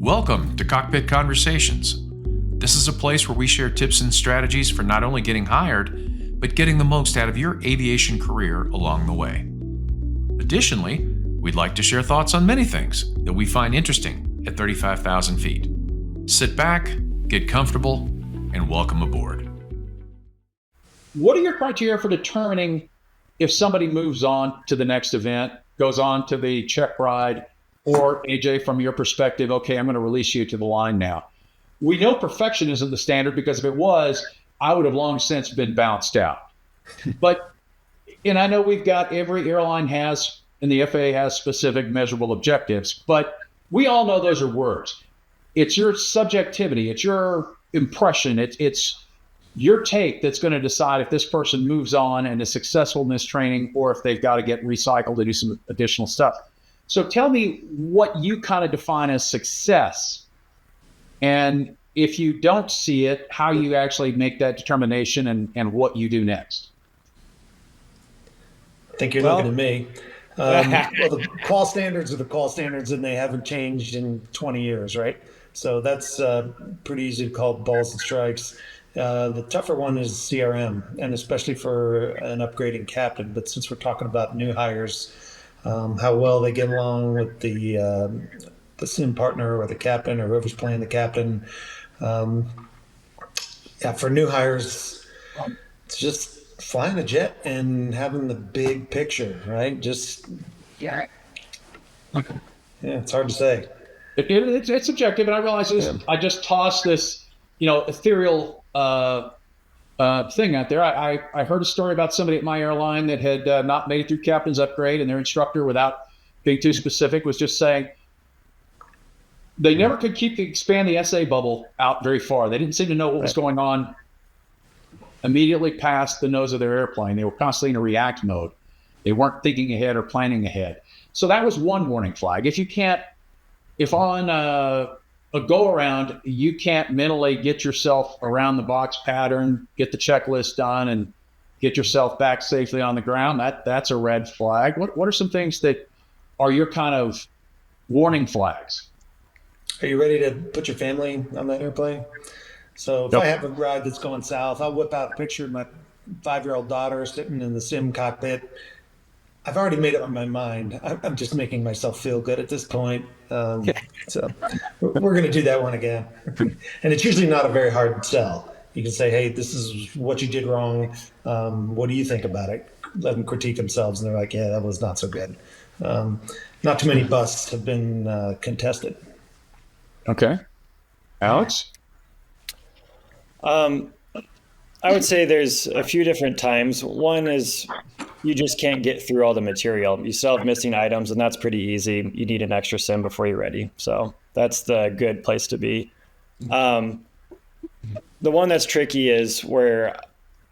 Welcome to Cockpit Conversations. This is a place where we share tips and strategies for not only getting hired, but getting the most out of your aviation career along the way. Additionally, we'd like to share thoughts on many things that we find interesting at 35,000 feet. Sit back, get comfortable, and welcome aboard. What are your criteria for determining if somebody moves on to the next event, goes on to the check ride, or AJ, from your perspective, okay, I'm going to release you to the line now? We know perfection isn't the standard, because if it was, I would have long since been bounced out. But, and I know we've got, every airline has, and the FAA has specific measurable objectives, but we all know those are words. It's your subjectivity, it's your impression, it's your take that's going to decide if this person moves on and is successful in this training, or if they've got to get recycled to do some additional stuff. So tell me what you kind of define as success. And if you don't see it, how you actually make that determination and what you do next. I think you're looking at me. Well, the call standards are the call standards, and they haven't changed in 20 years, right? So that's pretty easy to call balls and strikes. The tougher one is CRM, and especially for an upgrading captain. But since we're talking about new hires, how well they get along with the sim partner or the captain or whoever's playing the captain. For new hires, it's just flying a jet and having the big picture, right? It's hard to say. It's subjective, and I realize this. Yeah. I just tossed this, ethereal thing out there. I heard a story about somebody at my airline that had not made it through captain's upgrade, and their instructor, without being too specific, was just saying they never could expand the SA bubble out very far. They didn't seem to know what was going on immediately past the nose of their airplane. They were constantly in a react mode. They weren't thinking ahead or planning ahead. So that was one warning flag. If on a go-around, you can't mentally get yourself around the box pattern, get the checklist done, and get yourself back safely on the ground, that's a red flag. What are some things that are your kind of warning flags? Are you ready to put your family on that airplane? So if I have a ride that's going south, I'll whip out a picture of my 5-year-old daughter sitting in the sim cockpit. I've already made up my mind. I'm just making myself feel good at this point. So we're going to do that one again. And it's usually not a very hard sell. You can say, hey, this is what you did wrong. What do you think about it? Let them critique themselves. And they're like, yeah, that was not so good. Not too many busts have been contested. Okay. Alex? I would say there's a few different times. One is you just can't get through all the material. You still have missing items, and that's pretty easy. You need an extra sim before you're ready. So that's the good place to be. The one that's tricky is where,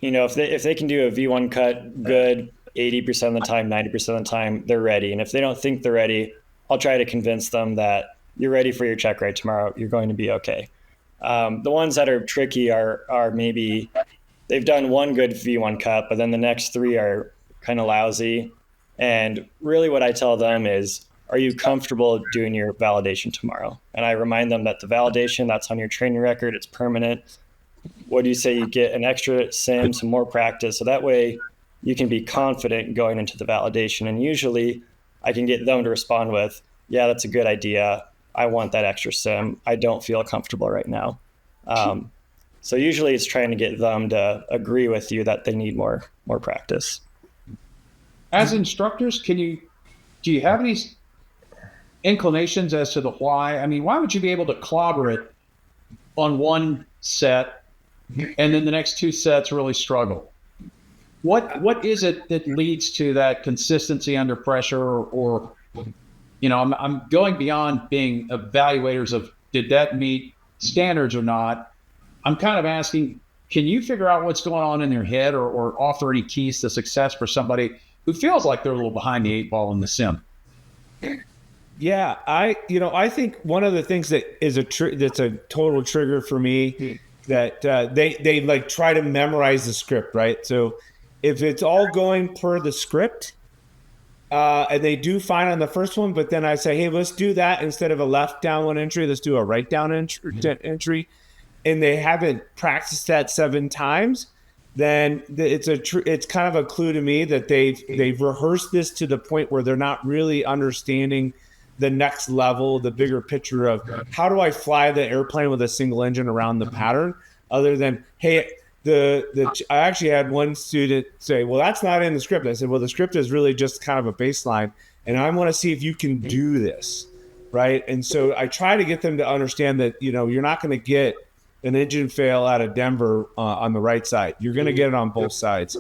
if they can do a V1 cut good 80% of the time, 90% of the time, they're ready. And if they don't think they're ready, I'll try to convince them that you're ready for your check ride tomorrow. You're going to be okay. The ones that are tricky are maybe they've done one good V1 cut, but then the next 3 are kind of lousy. And really what I tell them is, are you comfortable doing your validation tomorrow? And I remind them that the validation, that's on your training record. It's permanent. What do you say? You get an extra sim, some more practice. So that way you can be confident going into the validation. And usually I can get them to respond with, yeah, that's a good idea. I want that extra sim. I don't feel comfortable right now. So usually it's trying to get them to agree with you that they need more practice. As instructors, do you have any inclinations as to the why? I mean, why would you be able to clobber it on one set and then the next 2 sets really struggle? What is it that leads to that consistency under pressure, or I'm going beyond being evaluators of did that meet standards or not. I'm kind of asking, can you figure out what's going on in their head, or offer any keys to success for somebody who feels like they're a little behind the 8 ball in the sim? Yeah, I think one of the things that is that's a total trigger for me, that they like try to memorize the script, right? So if it's all going per the script, and they do fine on the first one, but then I say, hey, let's do that instead of a left downwind entry, let's do a right downwind entry, and they haven't practiced that 7 times, then it's kind of a clue to me that they've rehearsed this to the point where they're not really understanding the next level, the bigger picture of how do I fly the airplane with a single engine around the pattern, other than, hey, I actually had one student say, well, that's not in the script. I said, well, the script is really just kind of a baseline, and I want to see if you can do this, right? And so I try to get them to understand that, you're not going to get an engine fail out of Denver on the right side. You're going to get it on both sides,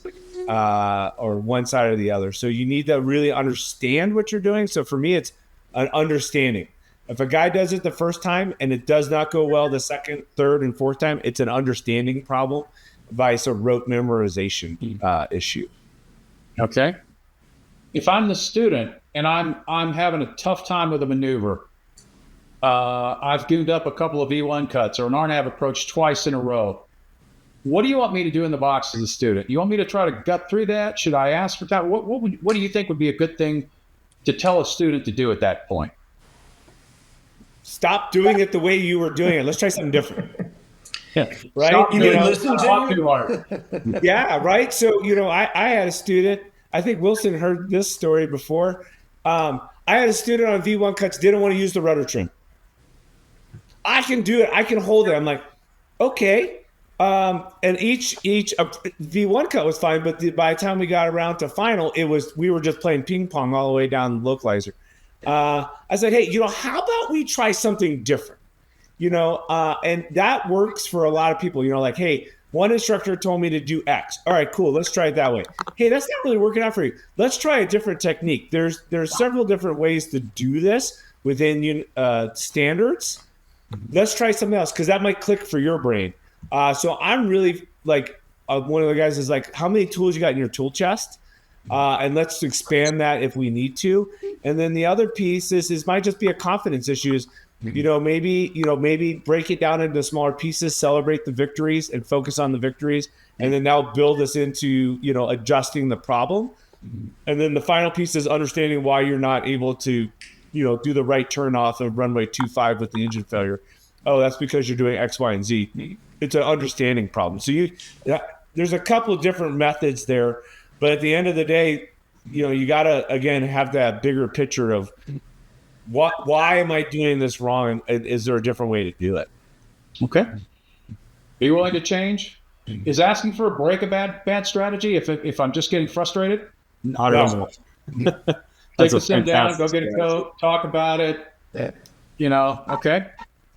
or one side or the other. So you need to really understand what you're doing. So for me, it's an understanding. If a guy does it the first time and it does not go well the second, third, and fourth time, it's an understanding problem by some rote memorization issue. Okay. If I'm the student and I'm having a tough time with a maneuver, I've gooned up a couple of V1 cuts or an RNAV approach twice in a row. What do you want me to do in the box as a student? You want me to try to gut through that? Should I ask for that? What do you think would be a good thing to tell a student to do at that point? Stop doing it the way you were doing it. Let's try something different. Yeah. Right? Stop, listen to too hard. Yeah, right. So, I had a student, I think Wilson heard this story before. I had a student on V1 cuts, didn't want to use the rudder trim. I can do it. I can hold it. I'm like, okay. And each V1 cut was fine, but by the time we got around to final, we were just playing ping pong all the way down the localizer. I said, hey, how about we try something different? And that works for a lot of people. Like, hey, one instructor told me to do X. All right, cool. Let's try it that way. Hey, that's not really working out for you. Let's try a different technique. There's several different ways to do this within standards. Let's try something else because that might click for your brain. So I'm really like one of the guys is like, how many tools you got in your tool chest? And let's expand that if we need to. And then the other piece is might just be a confidence issue. Maybe break it down into smaller pieces, celebrate the victories and focus on the victories. And then now build us into, adjusting the problem. And then the final piece is understanding why you're not able to, do the right turn off of runway 25 with the engine failure. Oh, that's because you're doing X, Y, and Z. It's an understanding problem. So there's a couple of different methods there, but at the end of the day, you got to, again, have that bigger picture of why am I doing this wrong? And is there a different way to do it? Okay. Be willing to change? Is asking for a break a bad strategy if I'm just getting frustrated? Not at all. Take the sim down, go get a coat, talk about it. Okay.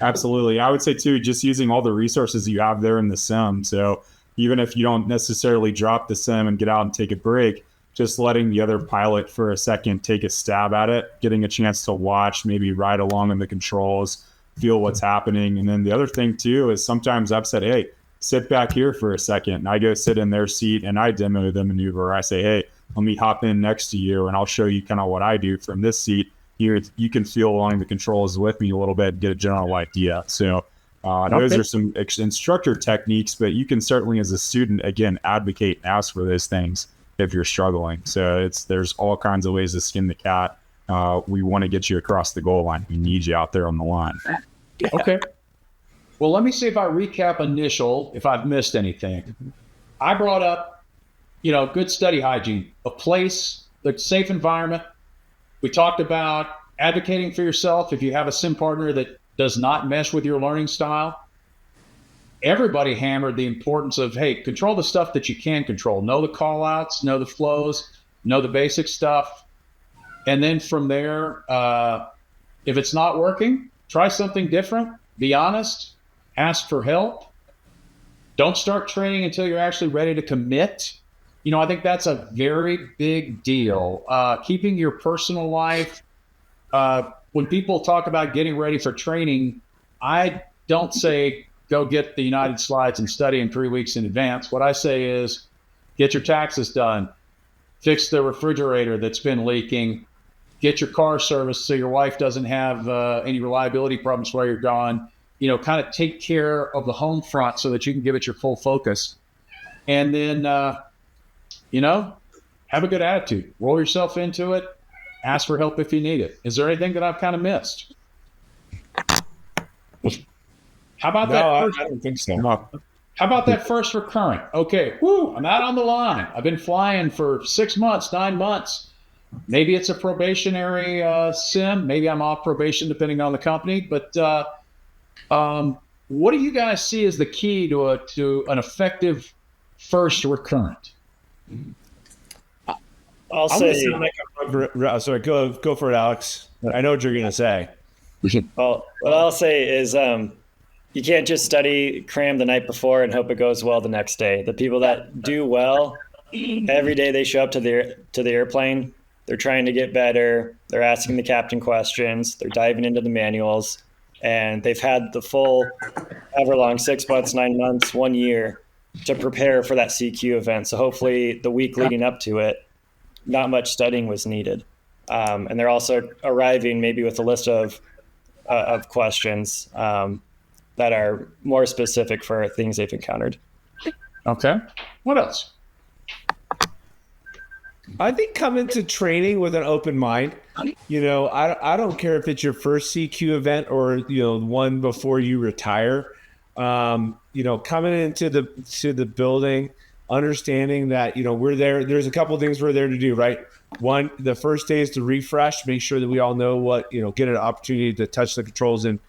Absolutely. I would say too, just using all the resources you have there in the sim. So even if you don't necessarily drop the sim and get out and take a break, just letting the other pilot for a second take a stab at it, getting a chance to watch, maybe ride along in the controls, feel what's happening. And then the other thing too is sometimes I've said, hey, sit back here for a second. And I go sit in their seat and I demo the maneuver. I say, hey, let me hop in next to you and I'll show you kind of what I do from this seat. Here, you can feel along the controls with me a little bit and get a general idea. So those are some instructor techniques, but you can certainly, as a student, again, advocate and ask for those things if you're struggling. So there's all kinds of ways to skin the cat. We want to get you across the goal line. We need you out there on the line. Okay. Well, let me see if I recap if I've missed anything. I brought up, good study hygiene, a place, a safe environment. We talked about advocating for yourself if you have a sim partner that does not mesh with your learning style. Everybody hammered the importance of, hey, control the stuff that you can control. Know the call outs, know the flows, know the basic stuff. And then from there, if it's not working, try something different. Be honest. Ask for help. Don't start training until you're actually ready to commit. I think that's a very big deal. Keeping your personal life, when people talk about getting ready for training, I don't say go get the United Slides and study in 3 weeks in advance. What I say is get your taxes done, fix the refrigerator that's been leaking, get your car serviced so your wife doesn't have any reliability problems while you're gone. Kind of take care of the home front so that you can give it your full focus. And then, have a good attitude. Roll yourself into it. Ask for help if you need it. Is there anything that I've kind of missed? How about No, that? I First, don't think so. how about that first recurrent? Okay, whoo, I'm out on the line. I've been flying for 6 months, 9 months. Maybe it's a probationary sim. Maybe I'm off probation, depending on the company. But what do you guys see as the key to an effective first recurrent? I'll I'm say, gonna say sorry, go for it, Alex. I know what you're gonna say. well, what I'll say is you can't just study cram the night before and hope it goes well the next day. The people that do well, every day they show up to the airplane, they're trying to get better. They're asking the captain questions. They're diving into the manuals, and they've had the full, however long, 6 months, 9 months, 1 year to prepare for that CQ event. So hopefully the week leading up to it, not much studying was needed. And they're also arriving maybe with a list of questions that are more specific for things they've encountered. Okay. What else? I think come into training with an open mind. I don't care if it's your first CQ event or one before you retire. Coming into the building, understanding that we're there. There's a couple of things we're there to do, right? One, the first day is to refresh, make sure that we all know what get an opportunity to touch the controls and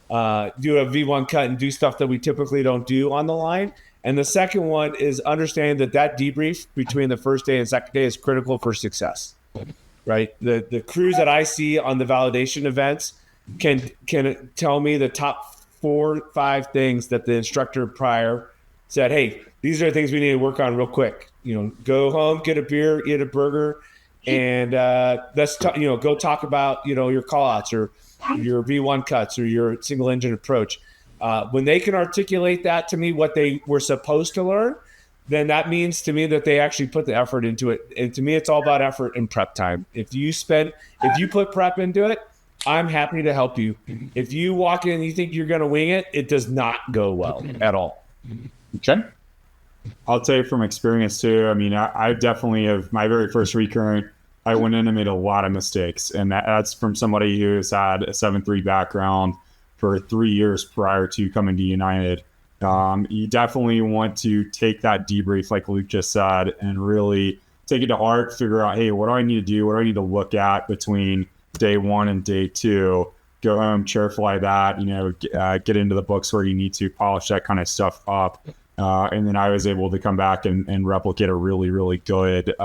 do a V1 cut and do stuff that we typically don't do on the line. And the second one is understanding that debrief between the first day and second day is critical for success, right? The crews that I see on the validation events can tell me the top 4 or 5 things that the instructor prior said, hey, these are the things we need to work on real quick. Go home, get a beer, eat a burger, and let's go talk about your call outs or your V1 cuts or your single engine approach. When they can articulate that to me, what they were supposed to learn, then that means to me that they actually put the effort into it. And to me, it's all about effort and prep time. If you put prep into it, I'm happy to help you. If you walk in and you think you're going to wing it, it does not go well at all. Okay. I'll tell you from experience too. I mean, I definitely have my very first recurrent. I went in and made a lot of mistakes, and that's from somebody who's had a 7.3 background for 3 years prior to coming to United. You definitely want to take that debrief, like Luke just said, and really take it to heart. Figure out, hey, what do I need to do? What do I need to look at between day 1 and day 2? Go home, chair fly that. Get into the books where you need to polish that kind of stuff up. And then I was able to come back and replicate a really, really good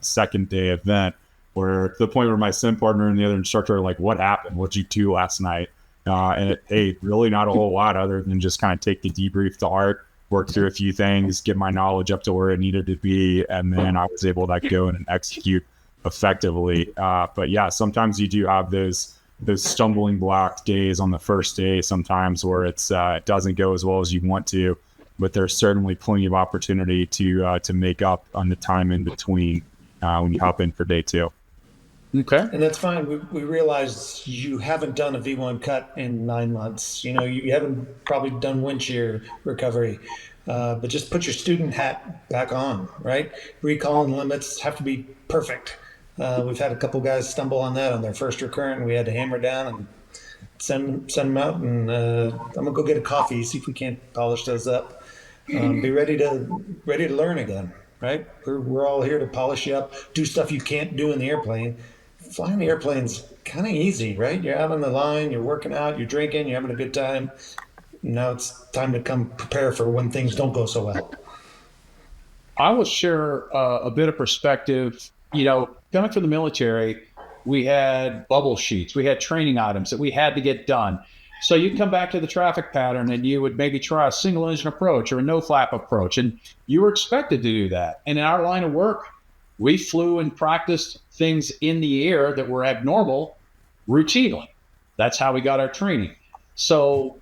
second day event, where to the point where my sim partner and the other instructor are like, what happened? What'd you do last night? And really not a whole lot other than just kind of take the debrief to heart, work through a few things, get my knowledge up to where it needed to be, and then I was able to go in and execute effectively. But yeah, sometimes you do have those stumbling block days on the first day sometimes where it doesn't go as well as you want to, but there's certainly plenty of opportunity to make up on the time in between when you hop in for day 2. Okay. And that's fine. We realize you haven't done a V1 cut in 9 months. You haven't probably done wind shear recovery, but just put your student hat back on, right? Recall and limits have to be perfect. We've had a couple guys stumble on that on their first recurrent, and we had to hammer down and send them out. And I'm gonna go get a coffee, see if we can't polish those up. Be ready to learn again, right? We're all here to polish you up, do stuff you can't do in the airplane. Flying the airplane's kind of easy, right? You're out on the line, you're working out, you're drinking, you're having a good time. Now it's time to come prepare for when things don't go so well. I will share a bit of perspective. Coming from the military, we had bubble sheets, we had training items that we had to get done. So you'd come back to the traffic pattern and you would maybe try a single engine approach or a no flap approach, and you were expected to do that. And in our line of work, we flew and practiced things in the air that were abnormal routinely. That's how we got our training. So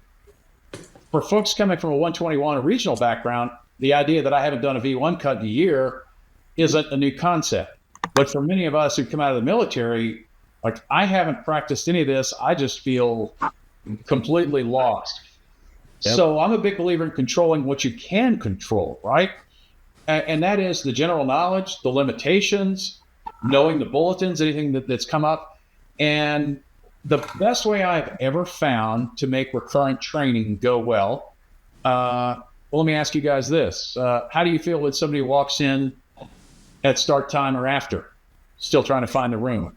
for folks coming from a 121 regional background, the idea that I haven't done a V1 cut in a year isn't a new concept. But for many of us who come out of the military, like, I haven't practiced any of this. I just feel completely lost. Yep. So I'm a big believer in controlling what you can control, right? And that is the general knowledge, the limitations, knowing the bulletins, anything that's come up. And the best way I've ever found to make recurrent training go well, let me ask you guys this. How do you feel when somebody walks in at start time or after, still trying to find the room?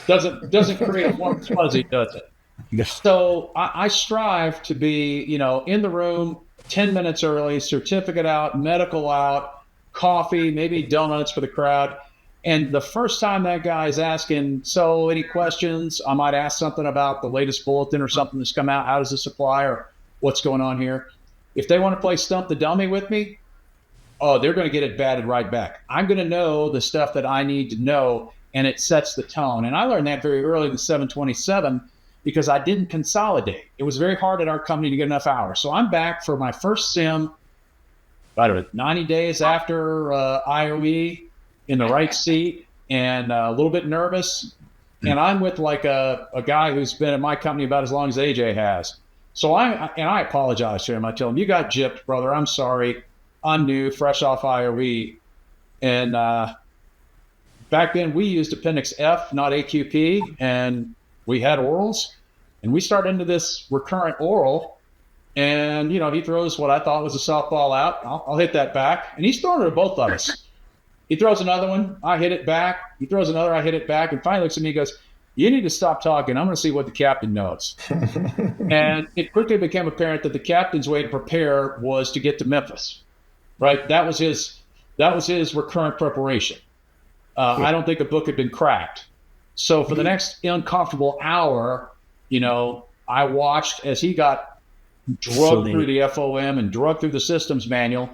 Doesn't create a warm fuzzy, does it? So I strive to be, in the room 10 minutes early, certificate out, medical out, coffee, maybe donuts for the crowd. And the first time that guy is asking, so any questions? I might ask something about the latest bulletin or something that's come out. How does this apply, or what's going on here? If they want to play Stump the Dummy with me, oh, they're going to get it batted right back. I'm going to know the stuff that I need to know, and it sets the tone. And I learned that very early in the 727 because I didn't consolidate. It was very hard at our company to get enough hours. So I'm back for my first sim, I don't know, 90 days after IOE, in the right seat and a little bit nervous. And I'm with like a guy who's been at my company about as long as AJ has. So I apologize to him. I tell him, you got gypped, brother. I'm sorry. I'm new, fresh off IOE. And back then we used Appendix F, not AQP, and we had orals. And we start into this recurrent oral. And, he throws what I thought was a softball out. I'll hit that back. And he's throwing it at both of us. He throws another one, I hit it back. He throws another, I hit it back. And finally looks at me and goes, you need to stop talking. I'm going to see what the captain knows. And it quickly became apparent that the captain's way to prepare was to get to Memphis, right? That was his recurrent preparation. I don't think a book had been cracked. So for the next uncomfortable hour, I watched as he got drugged through the FOM and drugged through the systems manual.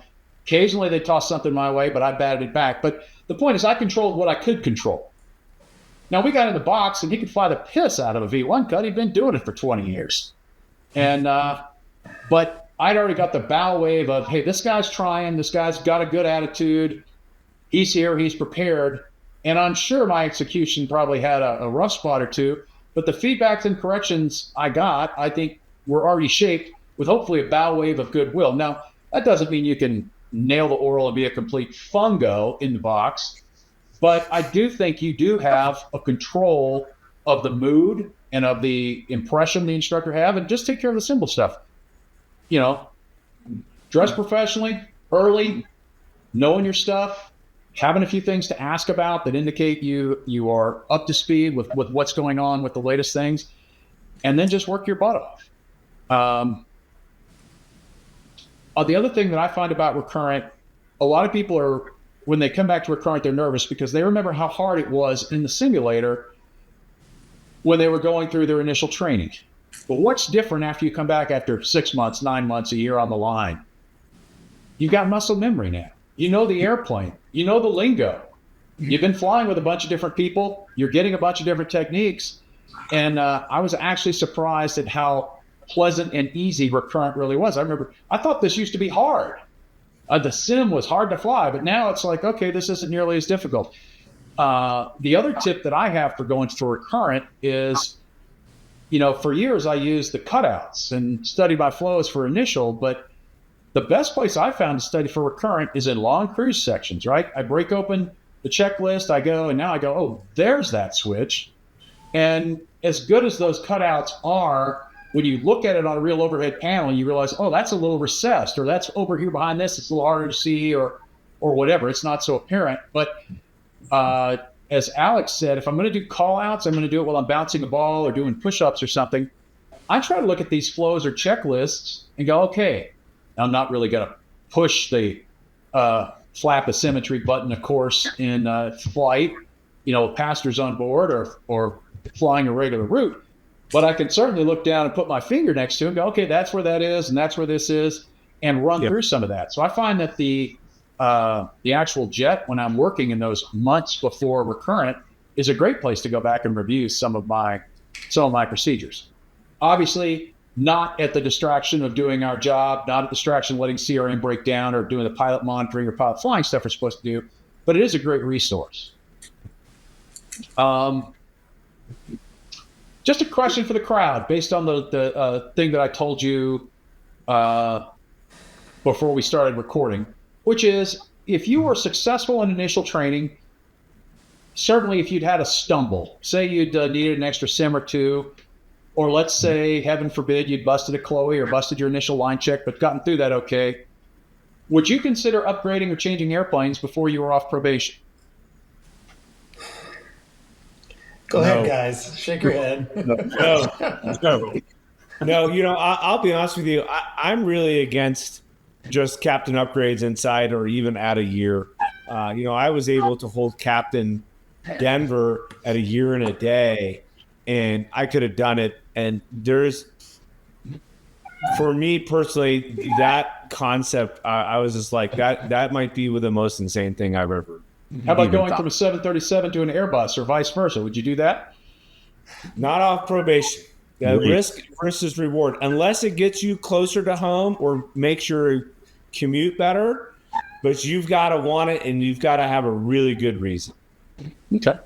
Occasionally they tossed something my way, but I batted it back. But the point is I controlled what I could control. Now we got in the box and he could fly the piss out of a V1 cut. He'd been doing it for 20 years. And, but I'd already got the bow wave of, hey, this guy's trying, this guy's got a good attitude. He's here, he's prepared. And I'm sure my execution probably had a rough spot or two, but the feedbacks and corrections I got, I think were already shaped with hopefully a bow wave of goodwill. Now, that doesn't mean you can nail the oral and be a complete fungo in the box. But I do think you do have a control of the mood and of the impression the instructor have, and just take care of the simple stuff. Dress professionally, early, knowing your stuff, having a few things to ask about that indicate you are up to speed with what's going on with the latest things, and then just work your butt off. The other thing that I find about recurrent, a lot of people when they come back to recurrent, they're nervous because they remember how hard it was in the simulator when they were going through their initial training. But what's different after you come back after 6 months, 9 months, a year on the line? You've got muscle memory now. You know the airplane. You know the lingo. You've been flying with a bunch of different people. You're getting a bunch of different techniques. And I was actually surprised at how pleasant and easy recurrent really was. I remember, I thought this used to be hard. The sim was hard to fly, but now it's like, okay, this isn't nearly as difficult. The other tip that I have for going through recurrent is, for years I used the cutouts and studied my flows for initial, but the best place I found to study for recurrent is in long cruise sections, right? I break open the checklist, oh, there's that switch. And as good as those cutouts are, when you look at it on a real overhead panel, you realize, oh, that's a little recessed, or that's over here behind this, it's a little harder to see, or whatever. It's not so apparent. But as Alex said, if I'm going to do call-outs, I'm going to do it while I'm bouncing the ball or doing push-ups or something. I try to look at these flows or checklists and go, okay, I'm not really going to push the flap asymmetry button, of course, in flight, with passengers on board or flying a regular route. But I can certainly look down and put my finger next to it and go, okay, that's where that is, and that's where this is, and run through some of that. So I find that the actual jet, when I'm working in those months before recurrent, is a great place to go back and review some of my procedures. Obviously, not at the distraction of doing our job, not at the distraction of letting CRM break down or doing the pilot monitoring or pilot flying stuff we're supposed to do, but it is a great resource. Just a question for the crowd based on the thing that I told you before we started recording, which is, if you were successful in initial training, certainly if you'd had a stumble, say you'd needed an extra sim or two, or let's say, heaven forbid, you'd busted a Chloe or busted your initial line check, but gotten through that okay, would you consider upgrading or changing airplanes before you were off probation? Go ahead, guys. Shake your head. No, I'll be honest with you. I'm really against just captain upgrades inside or even at a year. I was able to hold Captain Denver at a year and a day, and I could have done it. And for me personally, that concept, I was just like, that might be the most insane thing I've ever. How about going from a 737 to an Airbus or vice versa? Would you do that? Not off probation. Risk versus reward. Unless it gets you closer to home or makes your commute better, but you've got to want it and you've got to have a really good reason. Okay.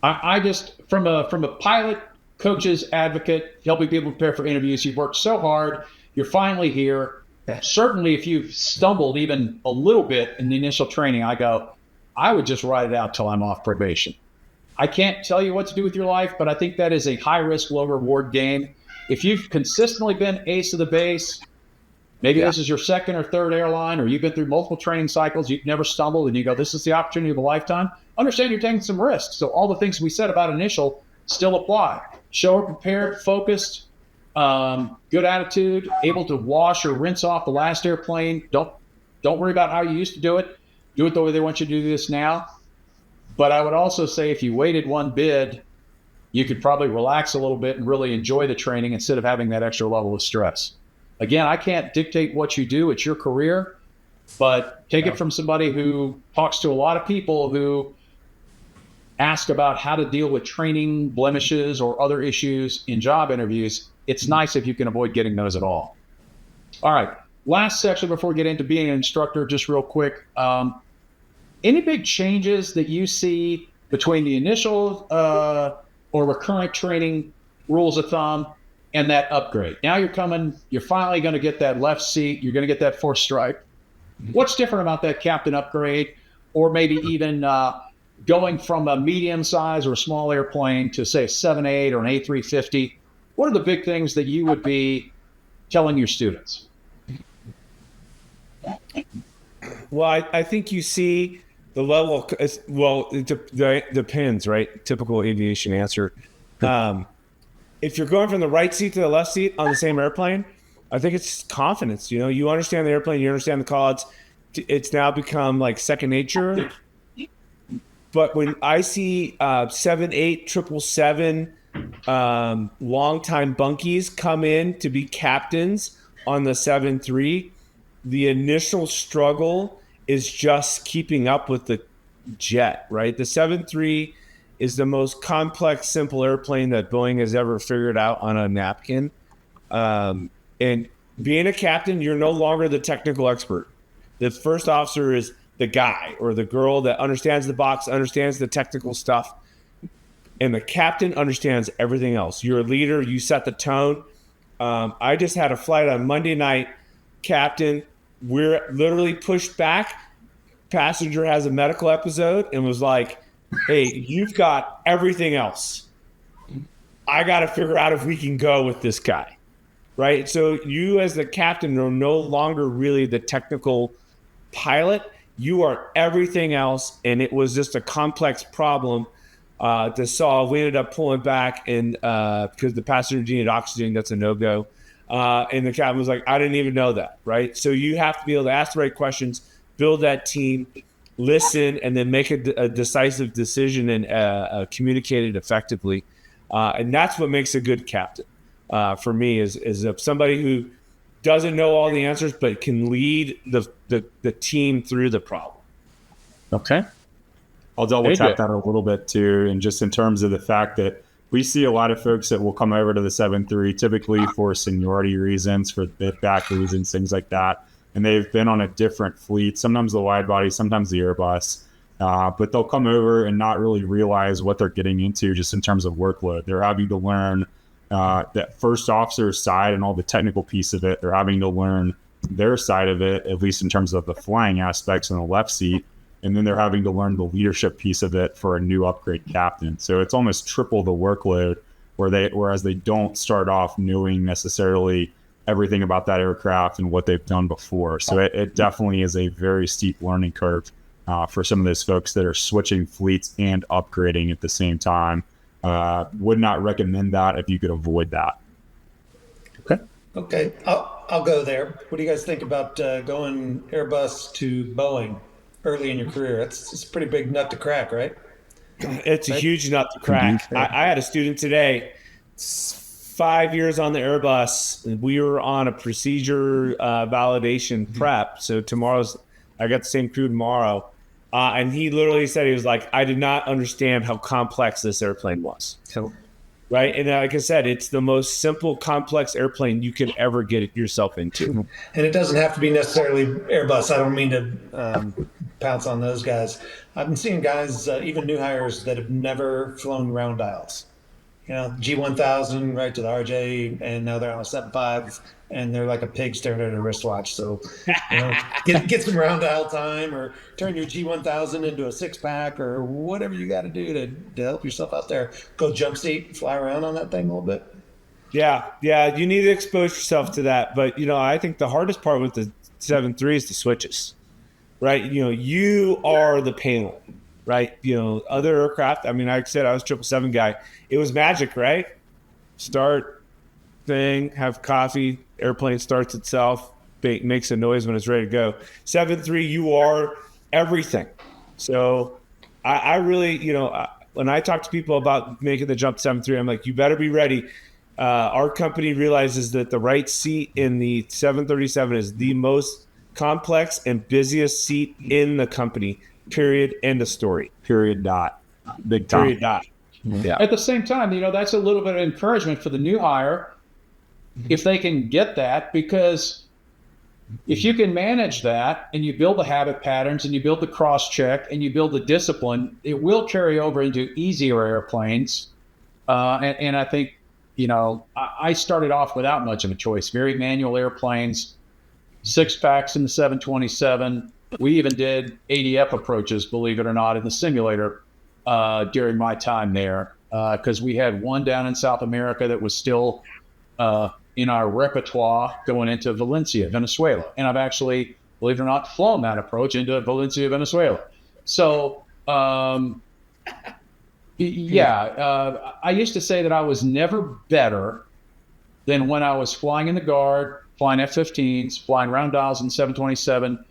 I just, from a pilot, coach's advocate, helping people prepare for interviews, you've worked so hard, you're finally here. Certainly if you've stumbled even a little bit in the initial training, I would just ride it out till I'm off probation. I can't tell you what to do with your life, but I think that is a high risk, low reward game. If you've consistently been ace of the base, maybe this is your second or third airline, or you've been through multiple training cycles, you've never stumbled, and you go, this is the opportunity of a lifetime. Understand you're taking some risks. So all the things we said about initial still apply. Show up prepared, focused, good attitude, able to wash or rinse off the last airplane. Don't worry about how you used to do it. Do it the way they want you to do this now. But I would also say if you waited one bid, you could probably relax a little bit and really enjoy the training instead of having that extra level of stress. Again, I can't dictate what you do. It's your career. But take it from somebody who talks to a lot of people who ask about how to deal with training blemishes or other issues in job interviews. It's nice if you can avoid getting those at all. All right. Last section before we get into being an instructor, just real quick. Any big changes that you see between the initial or recurrent training rules of thumb and that upgrade? Now you're finally going to get that left seat. You're going to get that fourth stripe. What's different about that captain upgrade, or maybe even going from a medium size or a small airplane to say a 787 or an A350? What are the big things that you would be telling your students? Well, I think you see the level. It depends, right? Typical aviation answer. If you're going from the right seat to the left seat on the same airplane, I think it's confidence. You understand the airplane, you understand the calls. It's now become like second nature. But when I see 787, 777, longtime bunkies come in to be captains on the 73, the initial struggle is just keeping up with the jet, right? The 73 is the most complex, simple airplane that Boeing has ever figured out on a napkin. And being a captain, you're no longer the technical expert. The first officer is the guy or the girl that understands the box, understands the technical stuff. And the captain understands everything else. You're a leader. You set the tone. I just had a flight on Monday night. Captain, we're literally pushed back. Passenger has a medical episode and was like, hey, you've got everything else. I got to figure out if we can go with this guy, right? So you as the captain are no longer really the technical pilot. You are everything else, and it was just a complex problem to solve. We ended up pulling back and because the passenger needed oxygen, that's a no-go. And the captain was like, I didn't even know that, right? So you have to be able to ask the right questions, build that team, listen, and then make a decisive decision and communicate it effectively. And that's what makes a good captain for me is somebody who doesn't know all the answers but can lead the team through the problem. Okay. I'll double tap that a little bit too, and just in terms of the fact that we see a lot of folks that will come over to the 7-3 typically for seniority reasons, for bid back reasons, things like that. And they've been on a different fleet, sometimes the wide body, sometimes the Airbus. But they'll come over and not really realize what they're getting into just in terms of workload. They're having to learn that first officer's side and all the technical piece of it. They're having to learn their side of it, at least in terms of the flying aspects in the left seat. and then they're having to learn the leadership piece of it for a new upgrade captain. So it's almost triple the workload, whereas they don't start off knowing necessarily everything about that aircraft and what they've done before. So it definitely is a very steep learning curve for some of those folks that are switching fleets and upgrading at the same time. Would not recommend that if you could avoid that. Okay, I'll go there. What do you guys think about going Airbus to Boeing early in your career? It's a pretty big nut to crack, right? It's a huge nut to crack. I had a student today, 5 years on the Airbus. We were on a procedure validation prep. So I got the same crew tomorrow. And he literally said, he was like, I did not understand how complex this airplane was. Right. And like I said, it's the most simple, complex airplane you can ever get yourself into. And it doesn't have to be necessarily Airbus. I don't mean to pounce on those guys. I've been seeing guys, even new hires, that have never flown round dials. You know, G1000 right to the RJ, and now they're on a 7.5, and they're like a pig staring at a wristwatch. So, you know, get some round dial time, or turn your G1000 into a 6-pack, or whatever you got to do to help yourself out there. Go jump seat, fly around on that thing a little bit. Yeah, you need to expose yourself to that. But, you know, I think the hardest part with the 7.3 is the switches, right? You know, you are the panel, right? You know, other aircraft, I mean, like I said, I was 777 guy. It was magic, right? Start thing, have coffee, airplane starts itself, makes a noise when it's ready to go. 7.3, you are everything. So I really, you know, when I talk to people about making the jump to 7.3, I'm like, you better be ready. Our company realizes that the right seat in the 737 is the most complex and busiest seat in the company, period, end of story. Period, dot. Big time. Period, dot. Yeah. At the same time, you know, that's a little bit of encouragement for the new hire if they can get that, because if you can manage that and you build the habit patterns and you build the cross check and you build the discipline, it will carry over into easier airplanes. And I think, you know, I started off without much of a choice. Very manual airplanes, 6-packs in the 727. We even did ADF approaches, believe it or not, in the simulator during my time there, because we had one down in South America that was still in our repertoire going into Valencia, Venezuela. And I've actually, believe it or not, flown that approach into Valencia, Venezuela. So, I used to say that I was never better than when I was flying in the Guard, flying F-15s, flying round dials in 727,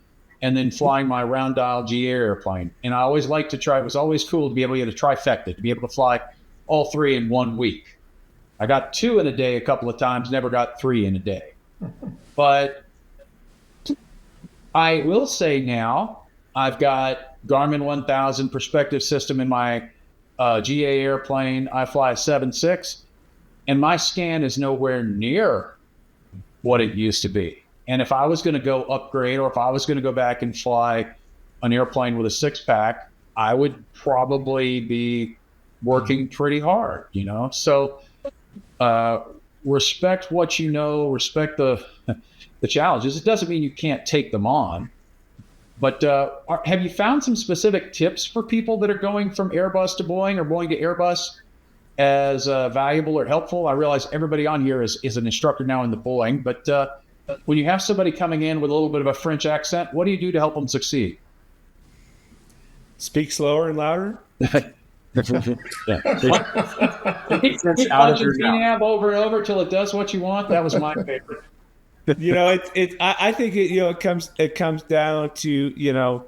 and then flying my round dial GA airplane. And I always liked to try, it was always cool to be able to get a trifecta, to be able to fly all three in 1 week. I got 2 in a day a couple of times, never got 3 in a day. But I will say now, I've got Garmin 1000 perspective system in my GA airplane. I fly a 7.6, and my scan is nowhere near what it used to be. And if I was going to go upgrade, or if I was going to go back and fly an airplane with a 6-pack, I would probably be working pretty hard, you know? So respect what you know, respect the challenges. It doesn't mean you can't take them on. But have you found some specific tips for people that are going from Airbus to Boeing or Boeing to Airbus as valuable or helpful? I realize everybody on here is an instructor now in the Boeing, but when you have somebody coming in with a little bit of a French accent, what do you do to help them succeed? Speak slower and louder. Over and over till it does what you want. That was my favorite. You know, I think it comes down to, you know,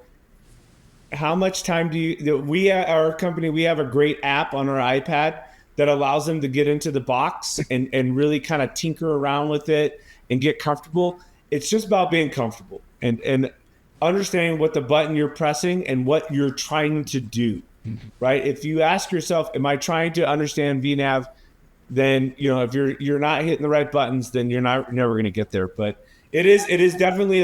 how much time do our company, we have a great app on our iPad that allows them to get into the box and really kind of tinker around with it and get comfortable. It's just about being comfortable and understanding what the button you're pressing and what you're trying to do, right? If you ask yourself, am I trying to understand VNAV? Then, you know, if you're not hitting the right buttons, then you're never going to get there. But it is definitely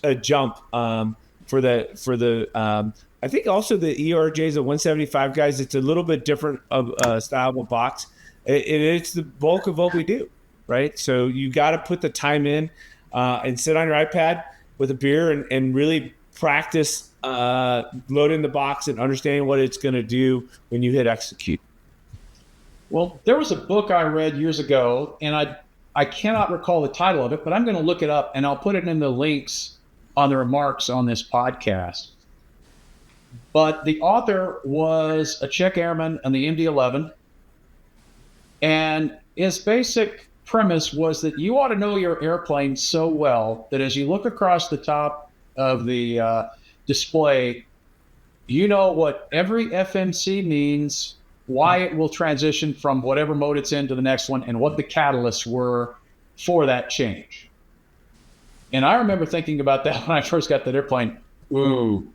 a jump for the I think also the ERJs at 175 guys. It's a little bit different of style of box. It's the bulk of what we do, right? So you got to put the time in and sit on your iPad with a beer and really practice loading the box and understanding what it's going to do when you hit execute? Well, there was a book I read years ago, and I cannot recall the title of it, but I'm going to look it up and I'll put it in the links on the remarks on this podcast. But the author was a Czech airman on the MD-11, and his basic premise was that you ought to know your airplane so well that as you look across the top of the display, you know what every FMC means, why it will transition from whatever mode it's in to the next one, and what the catalysts were for that change. And I remember thinking about that when I first got that airplane. Ooh,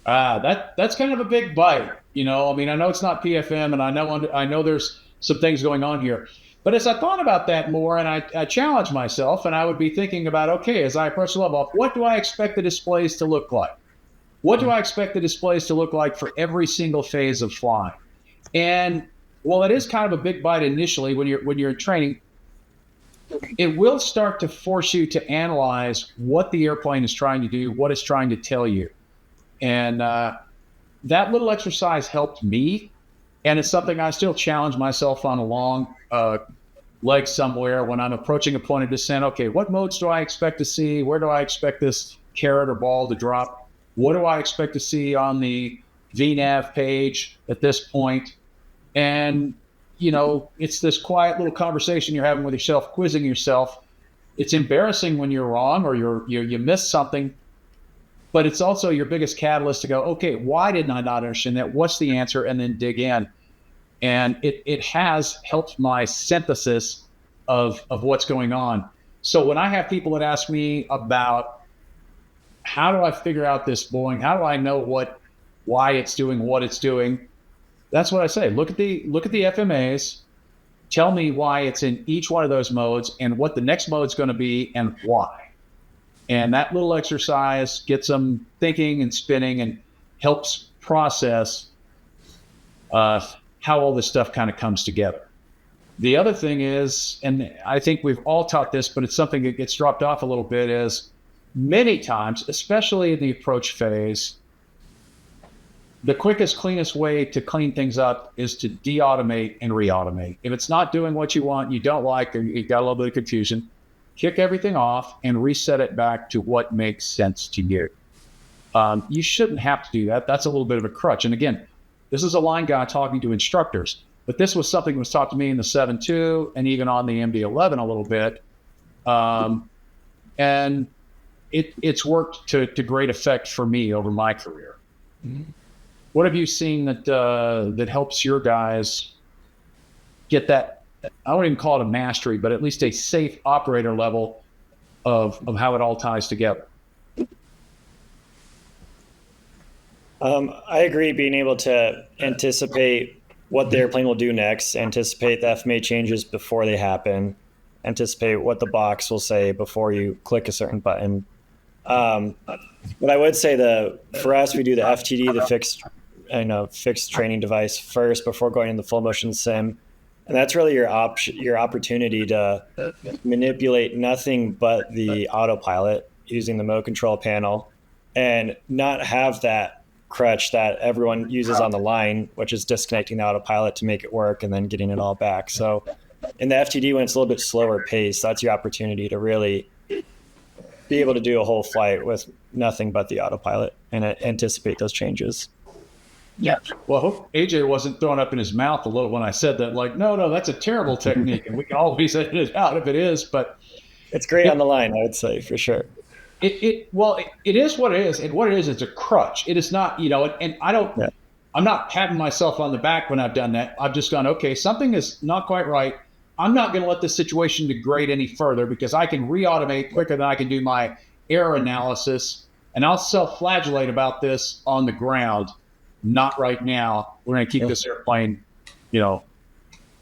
that's kind of a big bite. You know, I mean, I know it's not PFM, and I know there's some things going on here. But as I thought about that more, and I challenged myself, and I would be thinking about, okay, as I approach the level off, what do I expect the displays to look like? What do I expect the displays to look like for every single phase of flying? And while it is kind of a big bite initially when you're in training, it will start to force you to analyze what the airplane is trying to do, what it's trying to tell you. And that little exercise helped me. And it's something I still challenge myself on along leg somewhere when I'm approaching a point of descent. Okay, what modes do I expect to see? Where do I expect this carrot or ball to drop? What do I expect to see on the VNAV page at this point? And, you know, it's this quiet little conversation you're having with yourself, quizzing yourself. It's embarrassing when you're wrong or you miss something, but it's also your biggest catalyst to go, okay, why didn't I not understand that? What's the answer? And then dig in. And it has helped my synthesis of what's going on. So when I have people that ask me about how do I figure out this Boeing, how do I know why it's doing what it's doing, that's what I say. Look at the FMAs. Tell me why it's in each one of those modes and what the next mode's going to be and why. And that little exercise gets them thinking and spinning and helps process how all this stuff kind of comes together. The other thing is, and I think we've all taught this, but it's something that gets dropped off a little bit, is many times, especially in the approach phase, the quickest, cleanest way to clean things up is to de-automate and re-automate. If it's not doing what you want, you don't like, or you've got a little bit of confusion, kick everything off and reset it back to what makes sense to you. You shouldn't have to do that. That's a little bit of a crutch. And again, this is a line guy talking to instructors, but this was something that was taught to me in the 7.2 and even on the MD-11 a little bit. And it's worked to great effect for me over my career. Mm-hmm. What have you seen that helps your guys get that, I wouldn't even call it a mastery, but at least a safe operator level of how it all ties together? I agree, being able to anticipate what the airplane will do next, anticipate the FMA changes before they happen, anticipate what the box will say before you click a certain button. But I would say for us, we do the FTD, the fixed training device first before going into the full motion sim. And that's really your opportunity to manipulate nothing but the autopilot using the mode control panel and not have that crutch that everyone uses on the line, which is disconnecting the autopilot to make it work and then getting it all back. So in the FTD, when it's a little bit slower pace, that's your opportunity to really be able to do a whole flight with nothing but the autopilot and anticipate those changes. Yeah. Well, I hope AJ wasn't throwing up in his mouth a little when I said that, like, no, that's a terrible technique. And we can always edit it out if it is, but it's great on the line, I would say, for sure. It is what it is. And what it is, it's a crutch. It is not, and I'm not patting myself on the back when I've done that. I've just gone, okay, something is not quite right. I'm not going to let this situation degrade any further because I can re-automate quicker than I can do my error analysis. And I'll self-flagellate about this on the ground. Not right now. We're going to keep this airplane,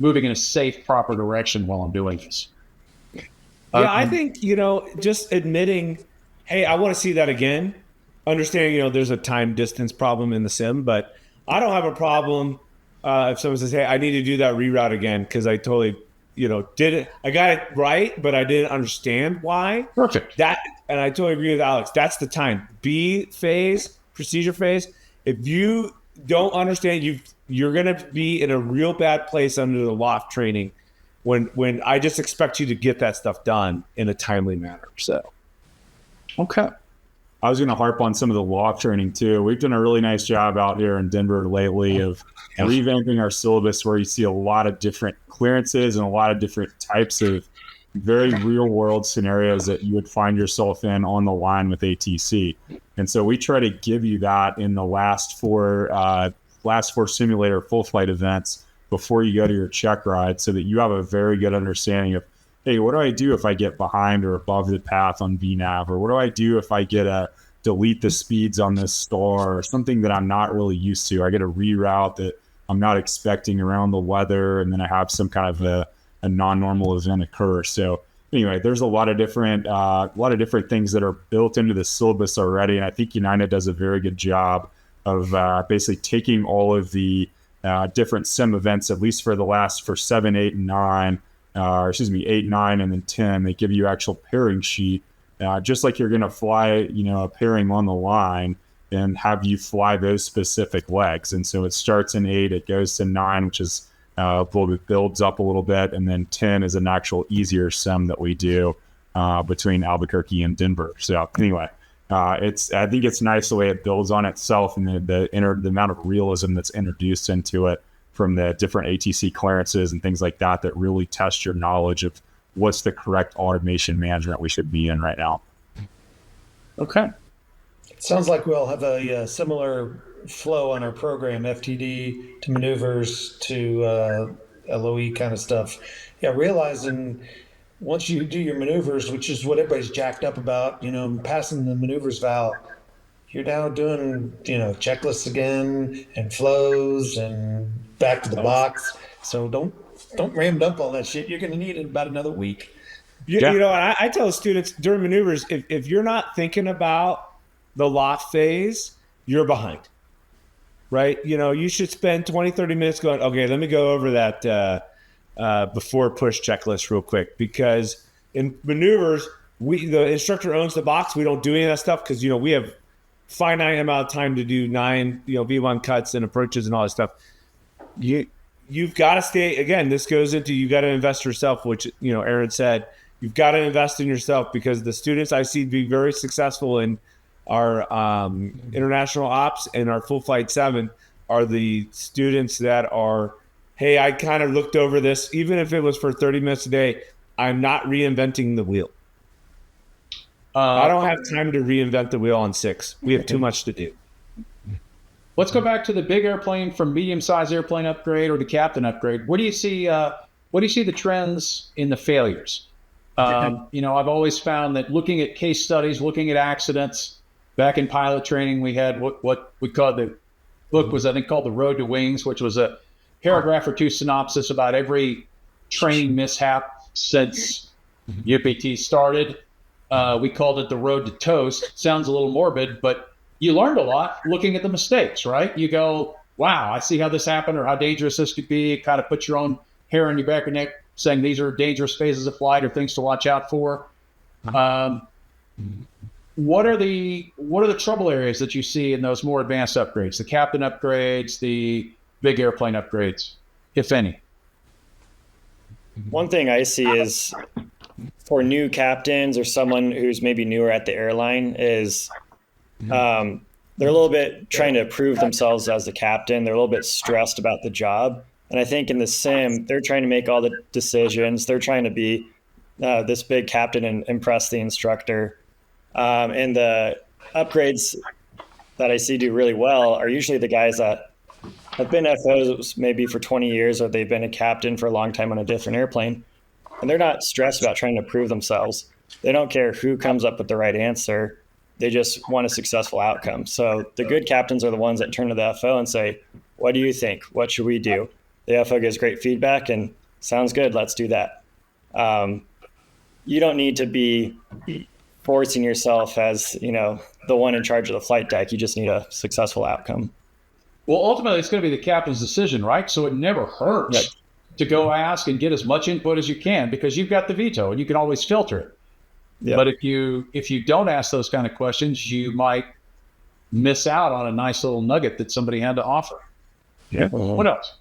moving in a safe, proper direction while I'm doing this. I think, just admitting, hey, I want to see that again. Understanding, there's a time distance problem in the sim, but I don't have a problem if someone says, hey, I need to do that reroute again because I totally I got it right, but I didn't understand why. Perfect. And I totally agree with Alex. That's the time. B phase, procedure phase. If you don't understand, you're going to be in a real bad place under the loft training when I just expect you to get that stuff done in a timely manner. So, okay. I was going to harp on some of the loft training too. We've done a really nice job out here in Denver lately of revamping our syllabus, where you see a lot of different clearances and a lot of different types of very real world scenarios that you would find yourself in on the line with ATC. And so we try to give you that in the last four simulator full flight events before you go to your check ride, so that you have a very good understanding of, hey, what do I do if I get behind or above the path on VNAV? Or what do I do if I get a delete the speeds on this star, or something that I'm not really used to? I get a reroute that I'm not expecting around the weather, and then I have some kind of a non-normal event occur. So anyway, there's a lot of different things that are built into the syllabus already. And I think United does a very good job of basically taking all of the different sim events, at least for 7, 8, and 9, 8, 9, and then 10. They give you actual pairing sheet, just like you're going to fly, a pairing on the line, and have you fly those specific legs. And so it starts in 8, it goes to 9, which is builds up a little bit, and then 10 is an actual easier sim that we do between Albuquerque and Denver. So anyway, I think it's nice the way it builds on itself, and the amount of realism that's introduced into it from the different ATC clearances and things like that really test your knowledge of what's the correct automation management we should be in right now. Okay. Sounds like we'll have a similar flow on our program, FTD to maneuvers to LOE kind of stuff. Yeah, realizing once you do your maneuvers, which is what everybody's jacked up about, passing the maneuvers valve, you're now doing, checklists again and flows and back to the box. So don't ram dump all that shit. You're going to need it in about another week. I tell students during maneuvers, if you're not thinking about the loft phase, you're behind. Right? You should spend 20, 30 minutes going, okay, let me go over that before push checklist real quick. Because in maneuvers, the instructor owns the box. We don't do any of that stuff because, we have finite amount of time to do 9, V1 cuts and approaches and all that stuff. You've got to stay, again, this goes into, you got to invest yourself, which, Aaron said, you've got to invest in yourself, because the students I see be very successful in our international ops and our full flight 7 are the students that are, hey, I kind of looked over this, even if it was for 30 minutes a day, I'm not reinventing the wheel. I don't have time to reinvent the wheel on 6. We have too much to do. Let's go back to the big airplane from medium-sized airplane upgrade or the captain upgrade. What do you see the trends in the failures? I've always found that looking at case studies, looking at accidents. Back in pilot training, we had what we called, the book was, I think, called The Road to Wings, which was a paragraph or two synopsis about every training mishap since UPT started. We called it The Road to Toast. Sounds a little morbid, but you learned a lot looking at the mistakes, right? You go, wow, I see how this happened, or how dangerous this could be. It kind of puts your own hair on your back of your neck, saying these are dangerous phases of flight or things to watch out for. What are the trouble areas that you see in those more advanced upgrades, the captain upgrades, the big airplane upgrades, if any? One thing I see is for new captains or someone who's maybe newer at the airline is they're a little bit trying to prove themselves as the captain. They're a little bit stressed about the job. And I think in the sim, they're trying to make all the decisions. They're trying to be this big captain and impress the instructor. And the upgrades that I see do really well are usually the guys that have been FOs maybe for 20 years, or they've been a captain for a long time on a different airplane. And they're not stressed about trying to prove themselves. They don't care who comes up with the right answer. They just want a successful outcome. So the good captains are the ones that turn to the FO and say, what do you think? What should we do? The FO gives great feedback and sounds good. Let's do that. You don't need to be forcing yourself as, the one in charge of the flight deck. You just need a successful outcome. Well, ultimately, it's going to be the captain's decision, right? So it never hurts to go ask and get as much input as you can, because you've got the veto and you can always filter it. Yep. But if you don't ask those kind of questions, you might miss out on a nice little nugget that somebody had to offer. Yeah. What else?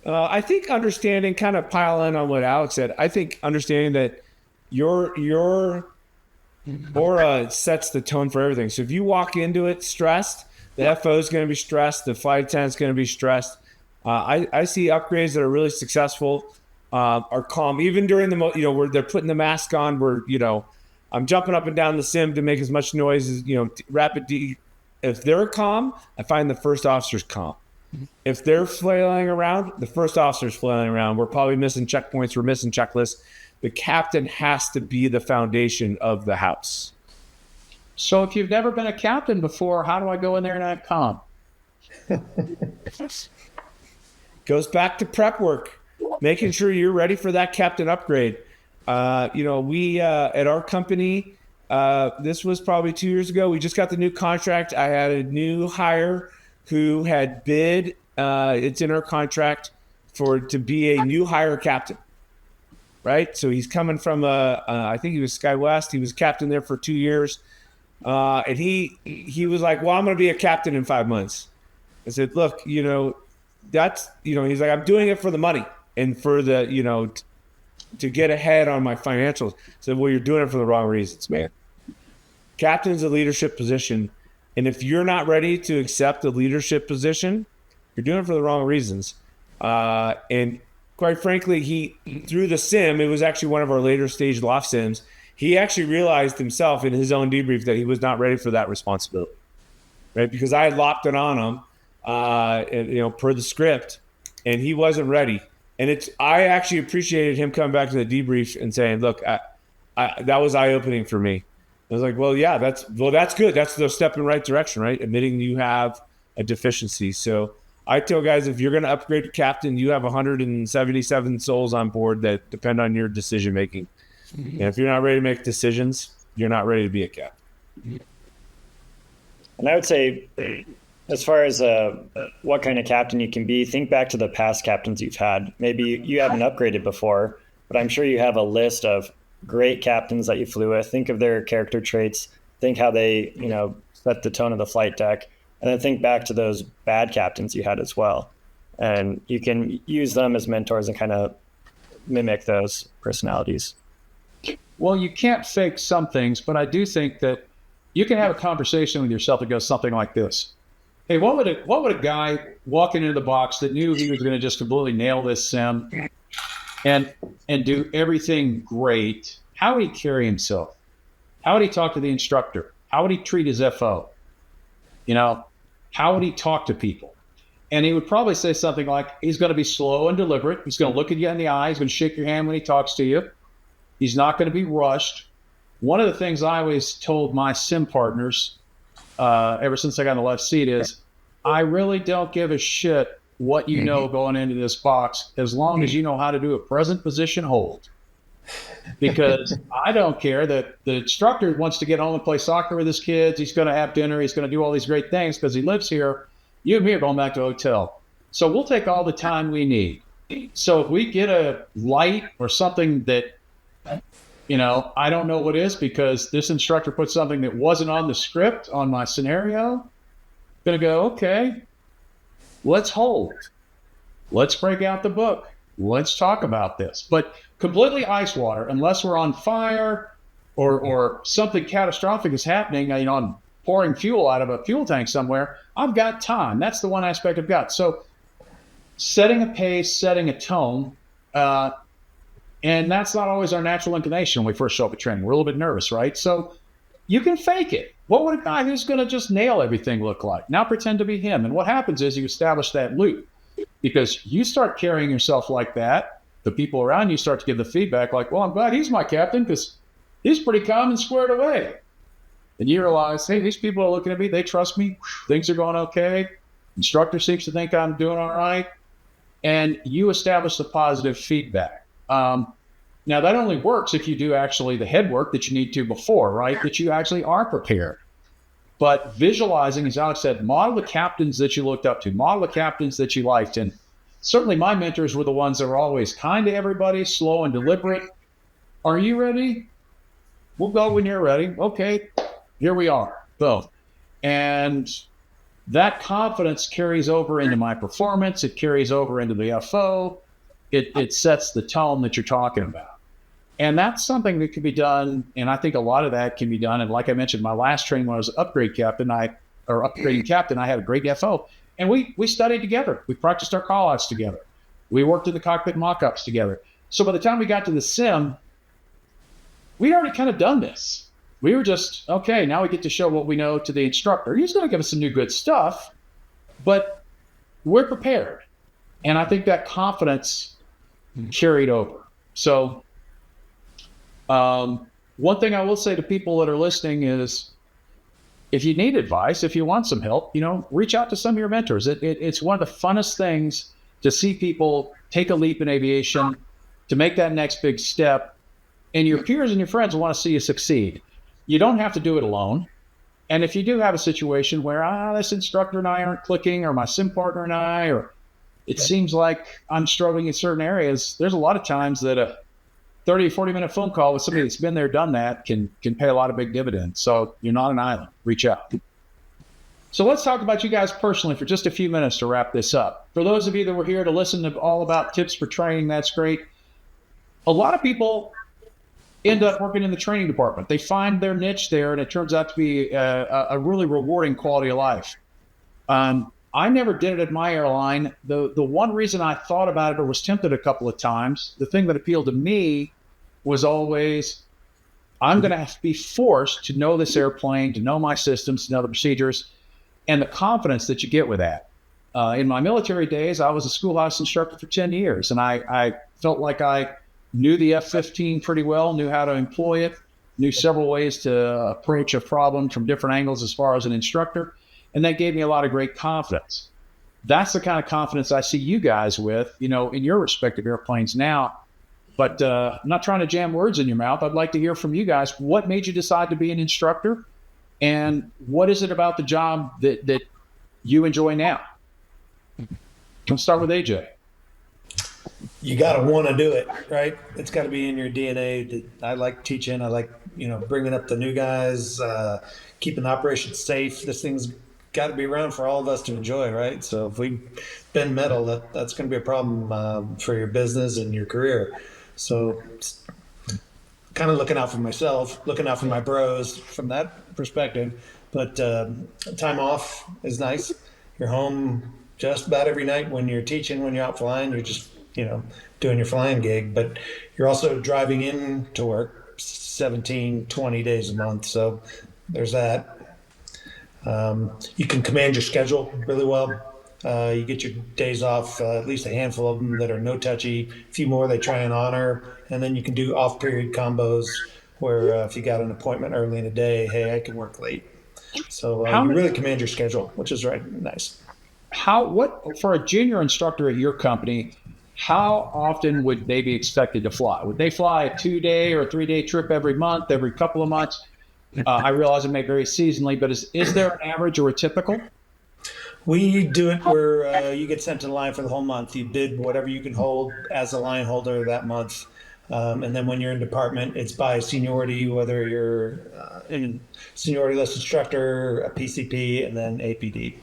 I think understanding, kind of pile in on what Alex said. I think understanding that your aura sets the tone for everything. So if you walk into it stressed, the FO is going to be stressed, the flight attendant's going to be stressed. I see upgrades that are really successful, are calm, even during the where they're putting the mask on, where I'm jumping up and down the sim to make as much noise as if they're calm, I find the first officer's calm. If they're flailing around, the first officer's flailing around. We're probably missing checkpoints. We're missing checklists. The captain has to be the foundation of the house. So if you've never been a captain before, how do I go in there and act calm? Goes back to prep work, making sure you're ready for that captain upgrade. We at our company, this was probably 2 years ago. We just got the new contract. I had a new hire who had bid. It's in our contract to be a new hire captain, right? So he's coming from I think he was SkyWest. He was captain there for 2 years, and he was like, "Well, I'm going to be a captain in 5 months." I said, "Look, that's he's like, I'm doing it for the money and for the to get ahead on my financials." I said, "Well, you're doing it for the wrong reasons, man. Captain's a leadership position. And if you're not ready to accept the leadership position, you're doing it for the wrong reasons." And quite frankly, through the sim, it was actually one of our later stage loft sims, he actually realized himself in his own debrief that he was not ready for that responsibility, right? Because I had lopped it on him, per the script, and he wasn't ready. And I actually appreciated him coming back to the debrief and saying, "Look, that was eye-opening for me." I was like, well, yeah, that's good. That's the step in the right direction, right? Admitting you have a deficiency. So I tell guys, if you're going to upgrade to captain, you have 177 souls on board that depend on your decision making. And if you're not ready to make decisions, you're not ready to be a captain. And I would say, as far as what kind of captain you can be, think back to the past captains you've had. Maybe you haven't upgraded before, but I'm sure you have a list of great captains that you flew with. Think of their character traits. Think how they, set the tone of the flight deck. And then think back to those bad captains you had as well. And you can use them as mentors and kind of mimic those personalities. Well, you can't fake some things, but I do think that you can have a conversation with yourself that goes something like this. Hey, what would a guy walking into the box that knew he was going to just completely nail this sim and do everything great, how would he carry himself? How would he talk to the instructor? How would he treat his FO? How would he talk to people? And he would probably say something like, he's going to be slow and deliberate. He's going to look at you in the eye. He's going to shake your hand when he talks to you. He's not going to be rushed. One of the things I always told my sim partners ever since I got in the left seat is, I really don't give a shit what you know going into this box, as long as you know how to do a present position hold. Because I don't care that the instructor wants to get home and play soccer with his kids. He's going to have dinner. He's going to do all these great things because he lives here. You and me are going back to the hotel. So we'll take all the time we need. So if we get a light or something that, I don't know what is, because this instructor put something that wasn't on the script on my scenario, I'm going to go, okay, let's hold. Let's break out the book. Let's talk about this. But completely ice water, unless we're on fire or something catastrophic is happening, I'm pouring fuel out of a fuel tank somewhere, I've got time. That's the one aspect I've got. So setting a pace, setting a tone, and that's not always our natural inclination when we first show up at training. We're a little bit nervous, right? So you can fake it. What would a guy who's going to just nail everything look like? Now pretend to be him. And what happens is you establish that loop, because you start carrying yourself like that. The people around you start to give the feedback like, well, I'm glad he's my captain because he's pretty calm and squared away. And you realize, hey, these people are looking at me. They trust me. Things are going okay. Instructor seems to think I'm doing all right. And you establish the positive feedback. Now, that only works if you do actually the head work that you need to before, right? That you actually are prepared. But visualizing, as Alex said, model the captains that you looked up to, model the captains that you liked, and certainly my mentors were the ones that were always kind to everybody, slow and deliberate. Are you ready? We'll go when you're ready. Okay, here we are. Boom. And that confidence carries over into my performance. It carries over into the FO. It sets the tone that you're talking about. And that's something that can be done. And I think a lot of that can be done. And like I mentioned, my last training when I was upgrading captain, I had a great FO. And we studied together. We practiced our call-outs together. We worked in the cockpit mock-ups together. So by the time we got to the sim, we'd already kind of done this. We were just, okay, now we get to show what we know to the instructor. He's going to give us some new good stuff, but we're prepared. And I think that confidence carried over. So one thing I will say to people that are listening is, if you need advice, if you want some help, reach out to some of your mentors. It's one of the funnest things to see people take a leap in aviation, to make that next big step. And your peers and your friends want to see you succeed. You don't have to do it alone. And if you do have a situation where, this instructor and I aren't clicking, or my sim partner and I, or it seems like I'm struggling in certain areas, there's a lot of times that a 30 or 40-minute phone call with somebody that's been there, done that, can pay a lot of big dividends. So you're not an island. Reach out. So let's talk about you guys personally for just a few minutes to wrap this up. For those of you that were here to listen to all about tips for training, that's great. A lot of people end up working in the training department. They find their niche there, and it turns out to be a really rewarding quality of life. I never did it at my airline. The one reason I thought about it or was tempted a couple of times, the thing that appealed to me was always, I'm going to have to be forced to know this airplane, to know my systems, to know the procedures, and the confidence that you get with that. In my military days, I was a schoolhouse instructor for 10 years, and I felt like I knew the F-15 pretty well, knew how to employ it, knew several ways to approach a problem from different angles as far as an instructor. And that gave me a lot of great confidence. That's the kind of confidence I see you guys with, in your respective airplanes now. But I'm not trying to jam words in your mouth. I'd like to hear from you guys. What made you decide to be an instructor? And what is it about the job that you enjoy now? Let's start with AJ. You got to want to do it, right? It's got to be in your DNA. I like teaching. I like, bringing up the new guys, keeping the operation safe. This thing's got to be around for all of us to enjoy, right? So if we bend metal, that's going to be a problem for your business and your career. So kind of looking out for myself, looking out for my bros from that perspective. But time off is nice. You're home just about every night when you're teaching, when you're out flying. You're just, doing your flying gig. But you're also driving in to work 17, 20 days a month. So there's that. You can command your schedule really well. You get your days off, at least a handful of them that are no touchy, a few more they try and honor, and then you can do off period combos where if you got an appointment early in the day, hey, I can work late. So you really command your schedule, which is right nice. What for a junior instructor at your company, how often would they be expected to fly? Would they fly a 2-day or a 3-day trip every month, every couple of months? I realize it may vary seasonally, but is there an average or a typical? We do it where you get sent to the line for the whole month. You bid whatever you can hold as a line holder that month. And then when you're in department, it's by seniority, whether you're in seniority list instructor, a PCP, and then APD.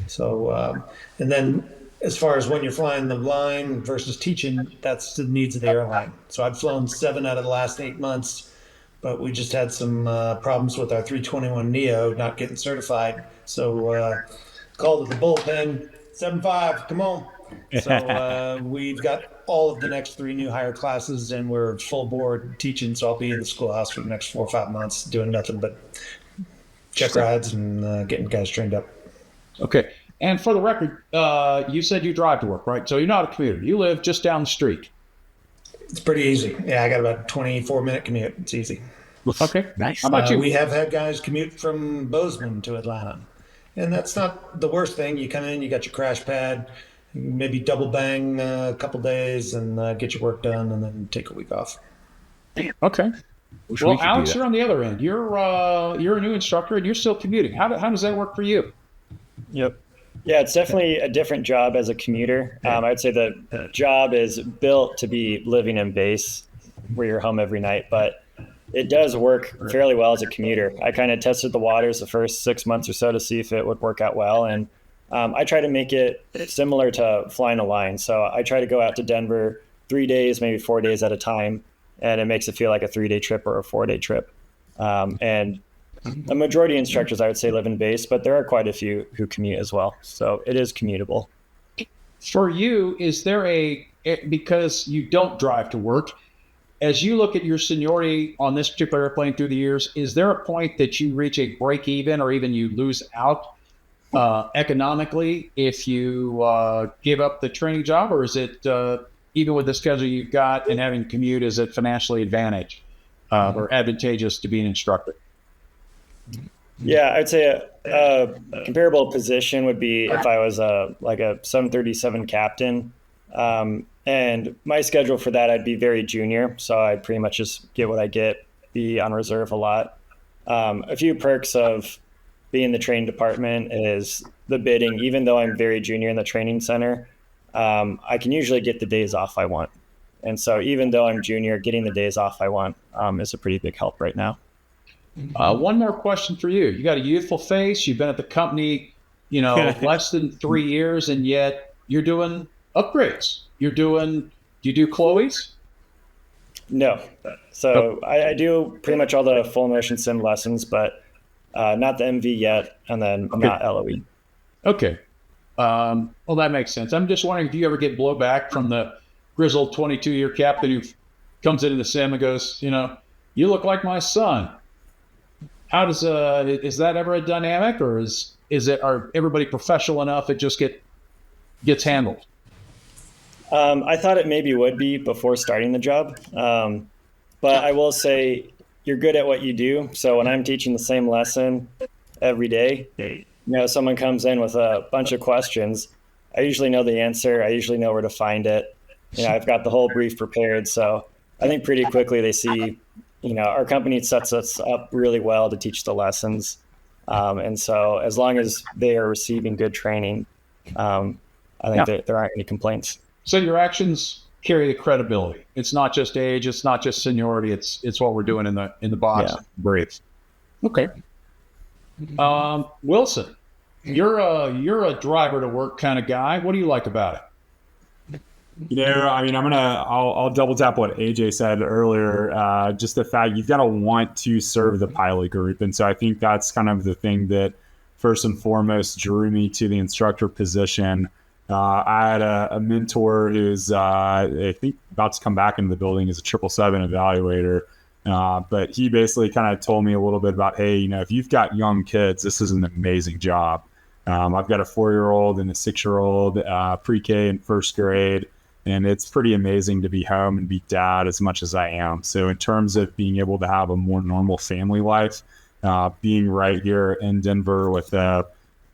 So, and then as far as when you're flying the line versus teaching, that's the needs of the airline. So I've flown 7 out of the last 8 months, but we just had some problems with our 321neo not getting certified. So called to the bullpen, 7.5, come on. So we've got all of the next 3 new hire classes, and we're full board teaching. So I'll be in the schoolhouse for the next 4 or 5 months doing nothing but check rides and getting guys trained up. Okay. And for the record, you said you drive to work, right? So you're not a commuter. You live just down the street. It's pretty easy. Yeah, I got about a 24-minute commute. It's easy. Okay. Nice. How about you? We have had guys commute from Bozeman to Atlanta. And that's not the worst thing. You come in, you got your crash pad, maybe double bang a couple days and get your work done and then take a week off. Okay. Well, Alex, you're on the other end. You're a new instructor and you're still commuting. How does that work for you? Yep. Yeah, it's definitely a different job as a commuter. I'd say the job is built to be living in base where you're home every night, but it does work fairly well as a commuter. I kind of tested the waters the first 6 months or so to see if it would work out well. And I try to make it similar to flying a line. So I try to go out to Denver 3 days, maybe 4 days at a time. And it makes it feel like a 3-day trip or a 4-day trip. And a majority of instructors, I would say, live in base, but there are quite a few who commute as well. So it is commutable. For you, is there because you don't drive to work, as you look at your seniority on this particular airplane through the years, is there a point that you reach a break even or even you lose out economically if you give up the training job? Or is it, even with the schedule you've got and having to commute, is it financially or advantageous to be an instructor? Yeah, I'd say a comparable position would be if I was like a 737 captain. And my schedule for that, I'd be very junior. So I'd pretty much just get what I get, be on reserve a lot. A few perks of being in the training department is the bidding. Even though I'm very junior in the training center, I can usually get the days off I want. And so even though I'm junior, getting the days off I want is a pretty big help right now. One more question for you. You got a youthful face. You've been at the company, less than 3 years, and yet you're doing upgrades. Do you do Chloe's? No. So I do pretty much all the full motion sim lessons, but not the MV yet, and then not LOE. Okay. Well, that makes sense. I'm just wondering if you ever get blowback from the grizzled 22-year captain who comes into the sim and goes, you look like my son. How does is that ever a dynamic, or are everybody professional enough it just gets handled? I thought it maybe would be before starting the job, but I will say you're good at what you do. So when I'm teaching the same lesson every day, someone comes in with a bunch of questions, I usually know the answer. I usually know where to find it. I've got the whole brief prepared. So I think pretty quickly they see, our company sets us up really well to teach the lessons. And so as long as they are receiving good training, I think there aren't any complaints. So your actions carry the credibility. It's not just age. It's not just seniority. It's what we're doing in the box. Yeah. Briefs. Okay. Wilson, you're a driver to work kind of guy. What do you like about it? I'll double tap what AJ said earlier. Just the fact you've got to want to serve the pilot group. And so I think that's kind of the thing that first and foremost drew me to the instructor position. I had a mentor who's, I think, about to come back into the building as a 777 evaluator. But he basically kind of told me a little bit about, hey, if you've got young kids, this is an amazing job. I've got a 4-year-old and a 6-year-old, pre-K and first grade. And it's pretty amazing to be home and be dad as much as I am. So in terms of being able to have a more normal family life, being right here in Denver with a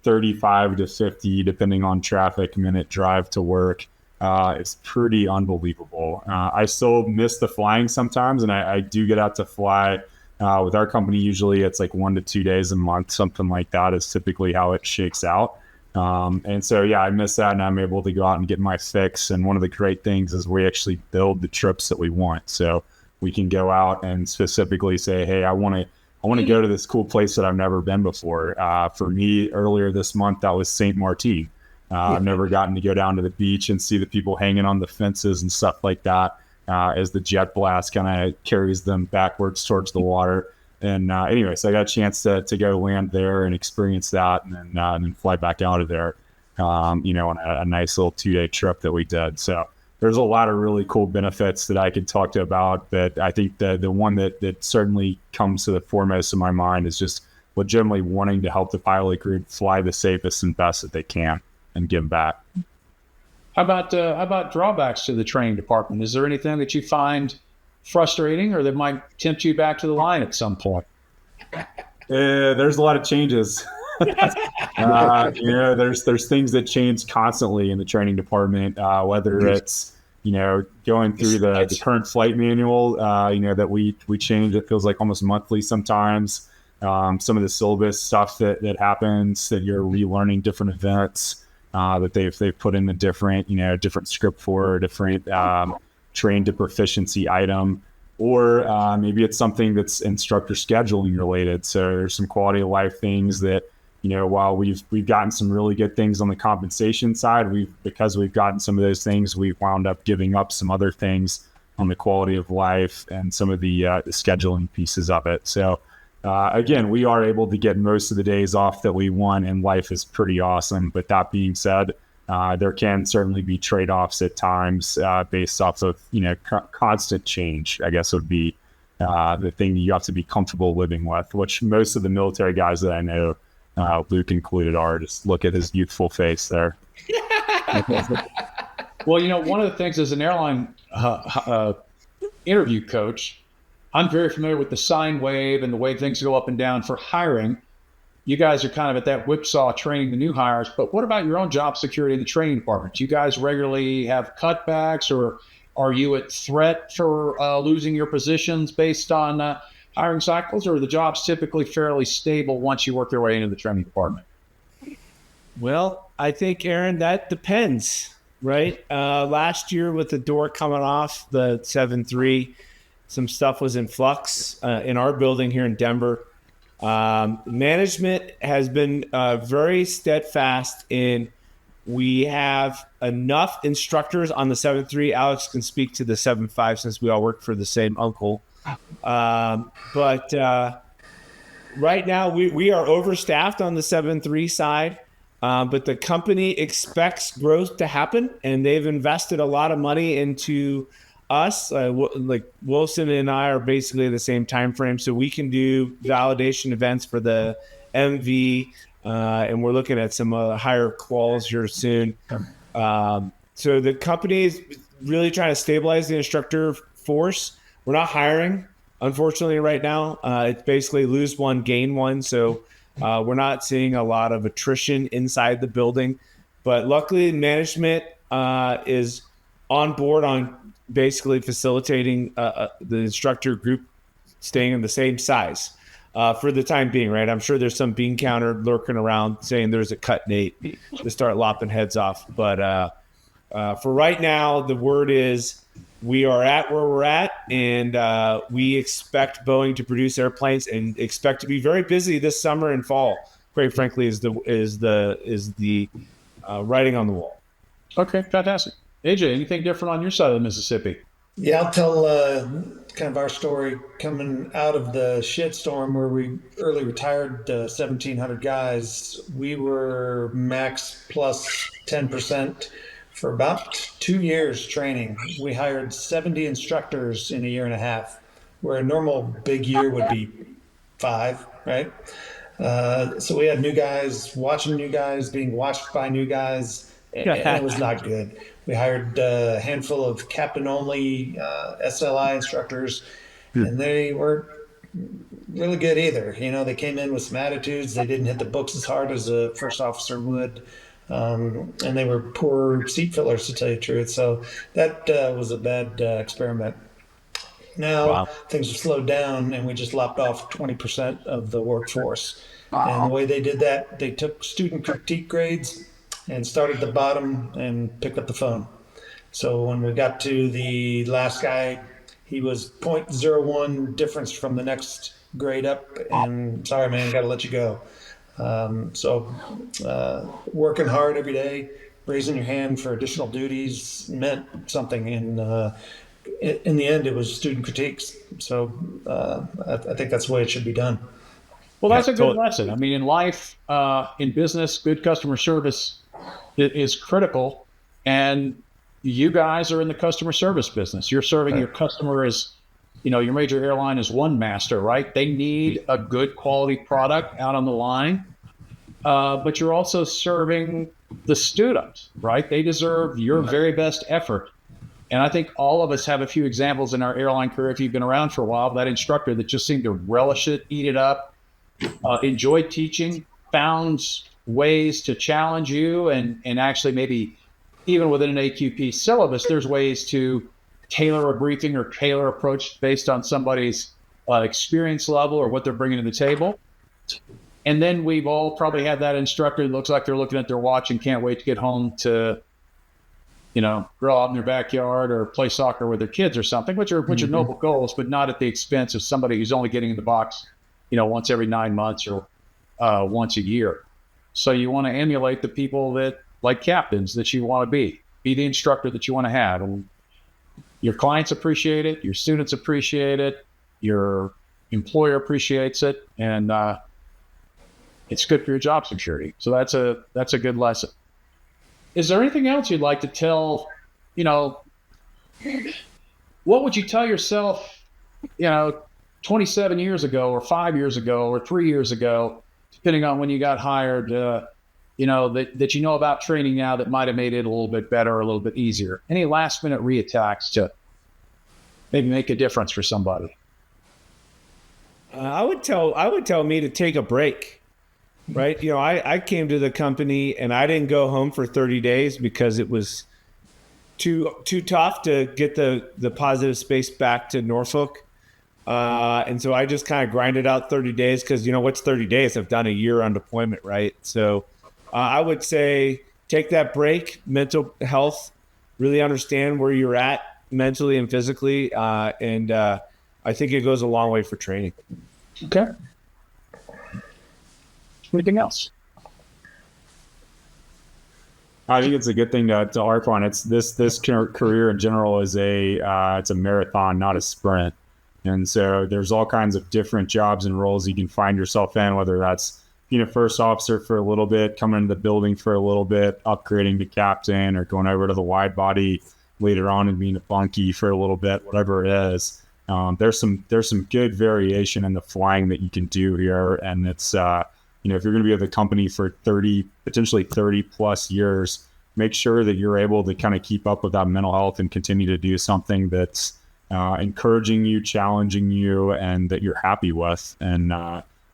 35 to 50, depending on traffic, minute drive to work, is pretty unbelievable. I still miss the flying sometimes, and I do get out to fly. With our company, usually it's like 1 to 2 days a month, something like that is typically how it shakes out. And so, I miss that, and I'm able to go out and get my fix. And one of the great things is we actually build the trips that we want. So we can go out and specifically say, hey, I want to go to this cool place that I've never been before. For me, earlier this month, that was St. Martin. I've never gotten to go down to the beach and see the people hanging on the fences and stuff like that as the jet blast kind of carries them backwards towards the water. And anyway, so I got a chance to go land there and experience that, and then fly back out of there, on a nice little 2-day trip that we did. So there's a lot of really cool benefits that I could talk to about, but I think the one that certainly comes to the foremost in my mind is just legitimately wanting to help the pilot group fly the safest and best that they can and give back. How about drawbacks to the training department? Is there anything that you find frustrating or that might tempt you back to the line at some point? There's a lot of changes. There's things that change constantly in the training department, whether it's, going through the current flight manual, that we change. It feels like almost monthly sometimes. some of the syllabus stuff that happens, that you're relearning different events that they've put in a different script for, a different train to proficiency item, or maybe it's something that's instructor scheduling related. So there's some quality of life things that, while we've gotten some really good things on the compensation side, because we've gotten some of those things, we've wound up giving up some other things on the quality of life and some of the scheduling pieces of it. So again, we are able to get most of the days off that we want, and life is pretty awesome. But that being said, there can certainly be trade-offs at times based off of constant change, I guess would be the thing you have to be comfortable living with, which most of the military guys that I know, Luke included, are. Just look at his youthful face there. Well, one of the things as an airline interview coach, I'm very familiar with the sine wave and the way things go up and down for hiring. You guys are kind of at that whipsaw training the new hires, but what about your own job security in the training department? Do you guys regularly have cutbacks, or are you at threat for losing your positions based on hiring cycles, or are the jobs typically fairly stable once you work your way into the training department? Well, I think, Aaron, that depends, right? Last year with the door coming off the 7.3, some stuff was in flux in our building here in Denver. Management has been very steadfast in, we have enough instructors on the 7.3. Alex can speak to the 7.5 since we all work for the same uncle. But right now we are overstaffed on the 7.3 side, but the company expects growth to happen, and they've invested a lot of money into us. Like Wilson and I are basically the same time frame, so we can do validation events for the MV, and we're looking at some higher quals here soon. So the company is really trying to stabilize the instructor force. We're not hiring, unfortunately, right now. It's basically lose one, gain one. So we're not seeing a lot of attrition inside the building. But luckily, management is on board on basically facilitating the instructor group staying in the same size for the time being, right? I'm sure there's some bean counter lurking around saying there's a cut date to start lopping heads off. But for right now, the word is we are at where we're at, and we expect Boeing to produce airplanes and expect to be very busy this summer and fall. Quite frankly, is the writing on the wall. Okay, fantastic. AJ, anything different on your side of the Mississippi? Yeah, I'll tell kind of our story coming out of the shitstorm where we early retired 1,700 guys. We were max plus 10% for about 2 years training. We hired 70 instructors in a year and a half, where a normal big year would be 5, right? So we had new guys watching new guys, being watched by new guys, and it was not good. We hired a handful of captain-only SLI instructors, and they weren't really good either. They came in with some attitudes. They didn't hit the books as hard as a first officer would. And they were poor seat fillers, to tell you the truth. So that was a bad experiment. Now things have slowed down, and we just lopped off 20% of the workforce. And the way they did that, they took student critique grades and started at the bottom and picked up the phone. So when we got to the last guy, he was 0.01 difference from the next grade up, and sorry, man, got to let you go. Working hard every day, raising your hand for additional duties meant something. And in the end, it was student critiques. So I think that's the way it should be done. Well, that's a good lesson. I mean, in life, in business, good customer service is critical. And you guys are in the customer service business. You're serving your customer as, your major airline is one master, right? They need a good quality product out on the line. But you're also serving the students, right? They deserve your very best effort. And I think all of us have a few examples in our airline career, if you've been around for a while, that instructor that just seemed to relish it, eat it up, enjoyed teaching, found ways to challenge you, and actually maybe even within an AQP syllabus, there's ways to tailor a briefing or tailor approach based on somebody's experience level or what they're bringing to the table. And then we've all probably had that instructor that looks like they're looking at their watch and can't wait to get home to, grill out in their backyard or play soccer with their kids or something, which are noble goals, but not at the expense of somebody who's only getting in the box, once every 9 months or once a year. So you want to emulate the people that, like captains, that you want to be the instructor that you want to have. And your clients appreciate it, your students appreciate it, your employer appreciates it, and it's good for your job security. So that's a good lesson. Is there anything else you'd like to tell? What would you tell yourself, 27 years ago or 5 years ago or 3 years ago, depending on when you got hired, that about training now that might have made it a little bit better or a little bit easier? Any last minute reattacks to maybe make a difference for somebody? I would tell me to take a break. Right. I came to the company and I didn't go home for 30 days because it was too tough to get the positive space back to Norfolk. And so I just kind of grinded out 30 days because, what's 30 days? I've done a year on deployment. Right. So I would say take that break, mental health, really understand where you're at mentally and physically. And I think it goes a long way for training. Okay. Anything else? I think it's a good thing to harp on. It's this career in general is it's a marathon, not a sprint. And so there's all kinds of different jobs and roles you can find yourself in, whether that's being a first officer for a little bit, coming into the building for a little bit, upgrading to captain, or going over to the wide body later on and being a bunkie for a little bit, whatever it is. There's some good variation in the flying that you can do here, and it's if you're going to be with a company for potentially 30 plus years, make sure that you're able to kind of keep up with that mental health and continue to do something that's encouraging you, challenging you, and that you're happy with. And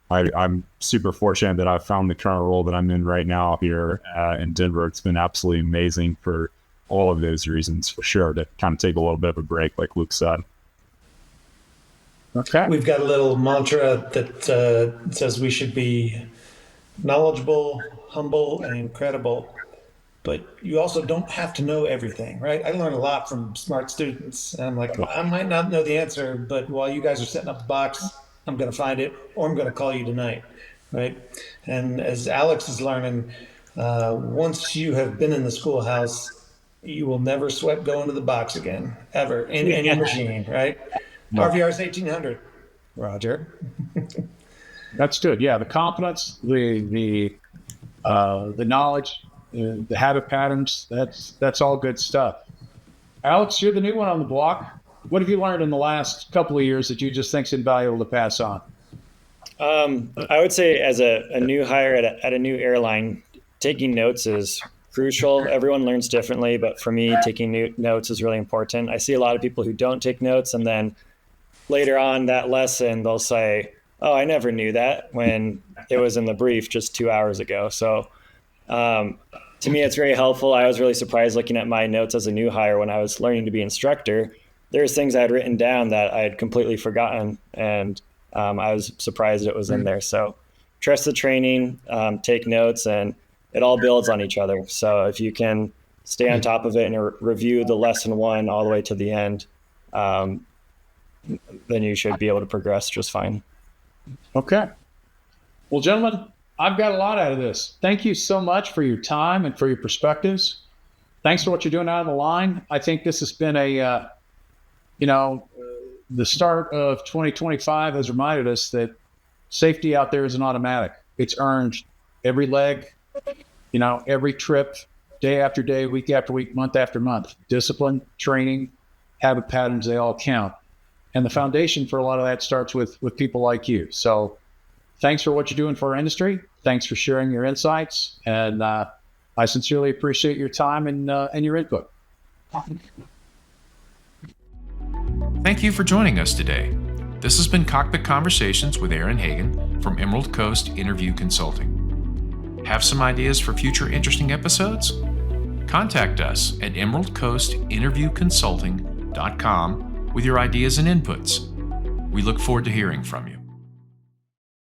I'm super fortunate that I've found the current role that I'm in right now here in Denver. It's been absolutely amazing for all of those reasons, for sure, to kind of take a little bit of a break, like Luke said. Okay. We've got a little mantra that says we should be knowledgeable, humble, and incredible. But you also don't have to know everything, right? I learn a lot from smart students. And I'm like, well, I might not know the answer, but while you guys are setting up a box, I'm going to find it, or I'm going to call you tonight, right? And as Alex is learning, once you have been in the schoolhouse, you will never sweat going to the box again, ever, in any machine, right? No. RVR's 1800. Roger. That's good. Yeah, the confidence, the knowledge, the habit patterns, that's all good stuff. Alex, you're the new one on the block. What have you learned in the last couple of years that you just think's invaluable to pass on? I would say as a new hire at a new airline, taking notes is crucial. Everyone learns differently, but for me, taking notes is really important. I see a lot of people who don't take notes, and then later on that lesson, they'll say, oh, I never knew that, when it was in the brief just 2 hours ago. So to me, it's very helpful. I was really surprised looking at my notes as a new hire when I was learning to be instructor. There's things I had written down that I had completely forgotten, and I was surprised it was in there. So trust the training, take notes, and it all builds on each other. So if you can stay on top of it and review the lesson one all the way to the end, then you should be able to progress just fine. Okay. Well, gentlemen, I've got a lot out of this. Thank you so much for your time and for your perspectives. Thanks for what you're doing out of the line. I think this has been the start of 2025 has reminded us that safety out there isn't automatic. It's earned every leg, every trip, day after day, week after week, month after month. Discipline, training, habit patterns, they all count. And the foundation for a lot of that starts with people like you. So thanks for what you're doing for our industry. Thanks for sharing your insights. And I sincerely appreciate your time and your input. Thank you for joining us today. This has been Cockpit Conversations with Aaron Hagen from Emerald Coast Interview Consulting. Have some ideas for future interesting episodes? Contact us at emeraldcoastinterviewconsulting.com with your ideas and inputs. We look forward to hearing from you.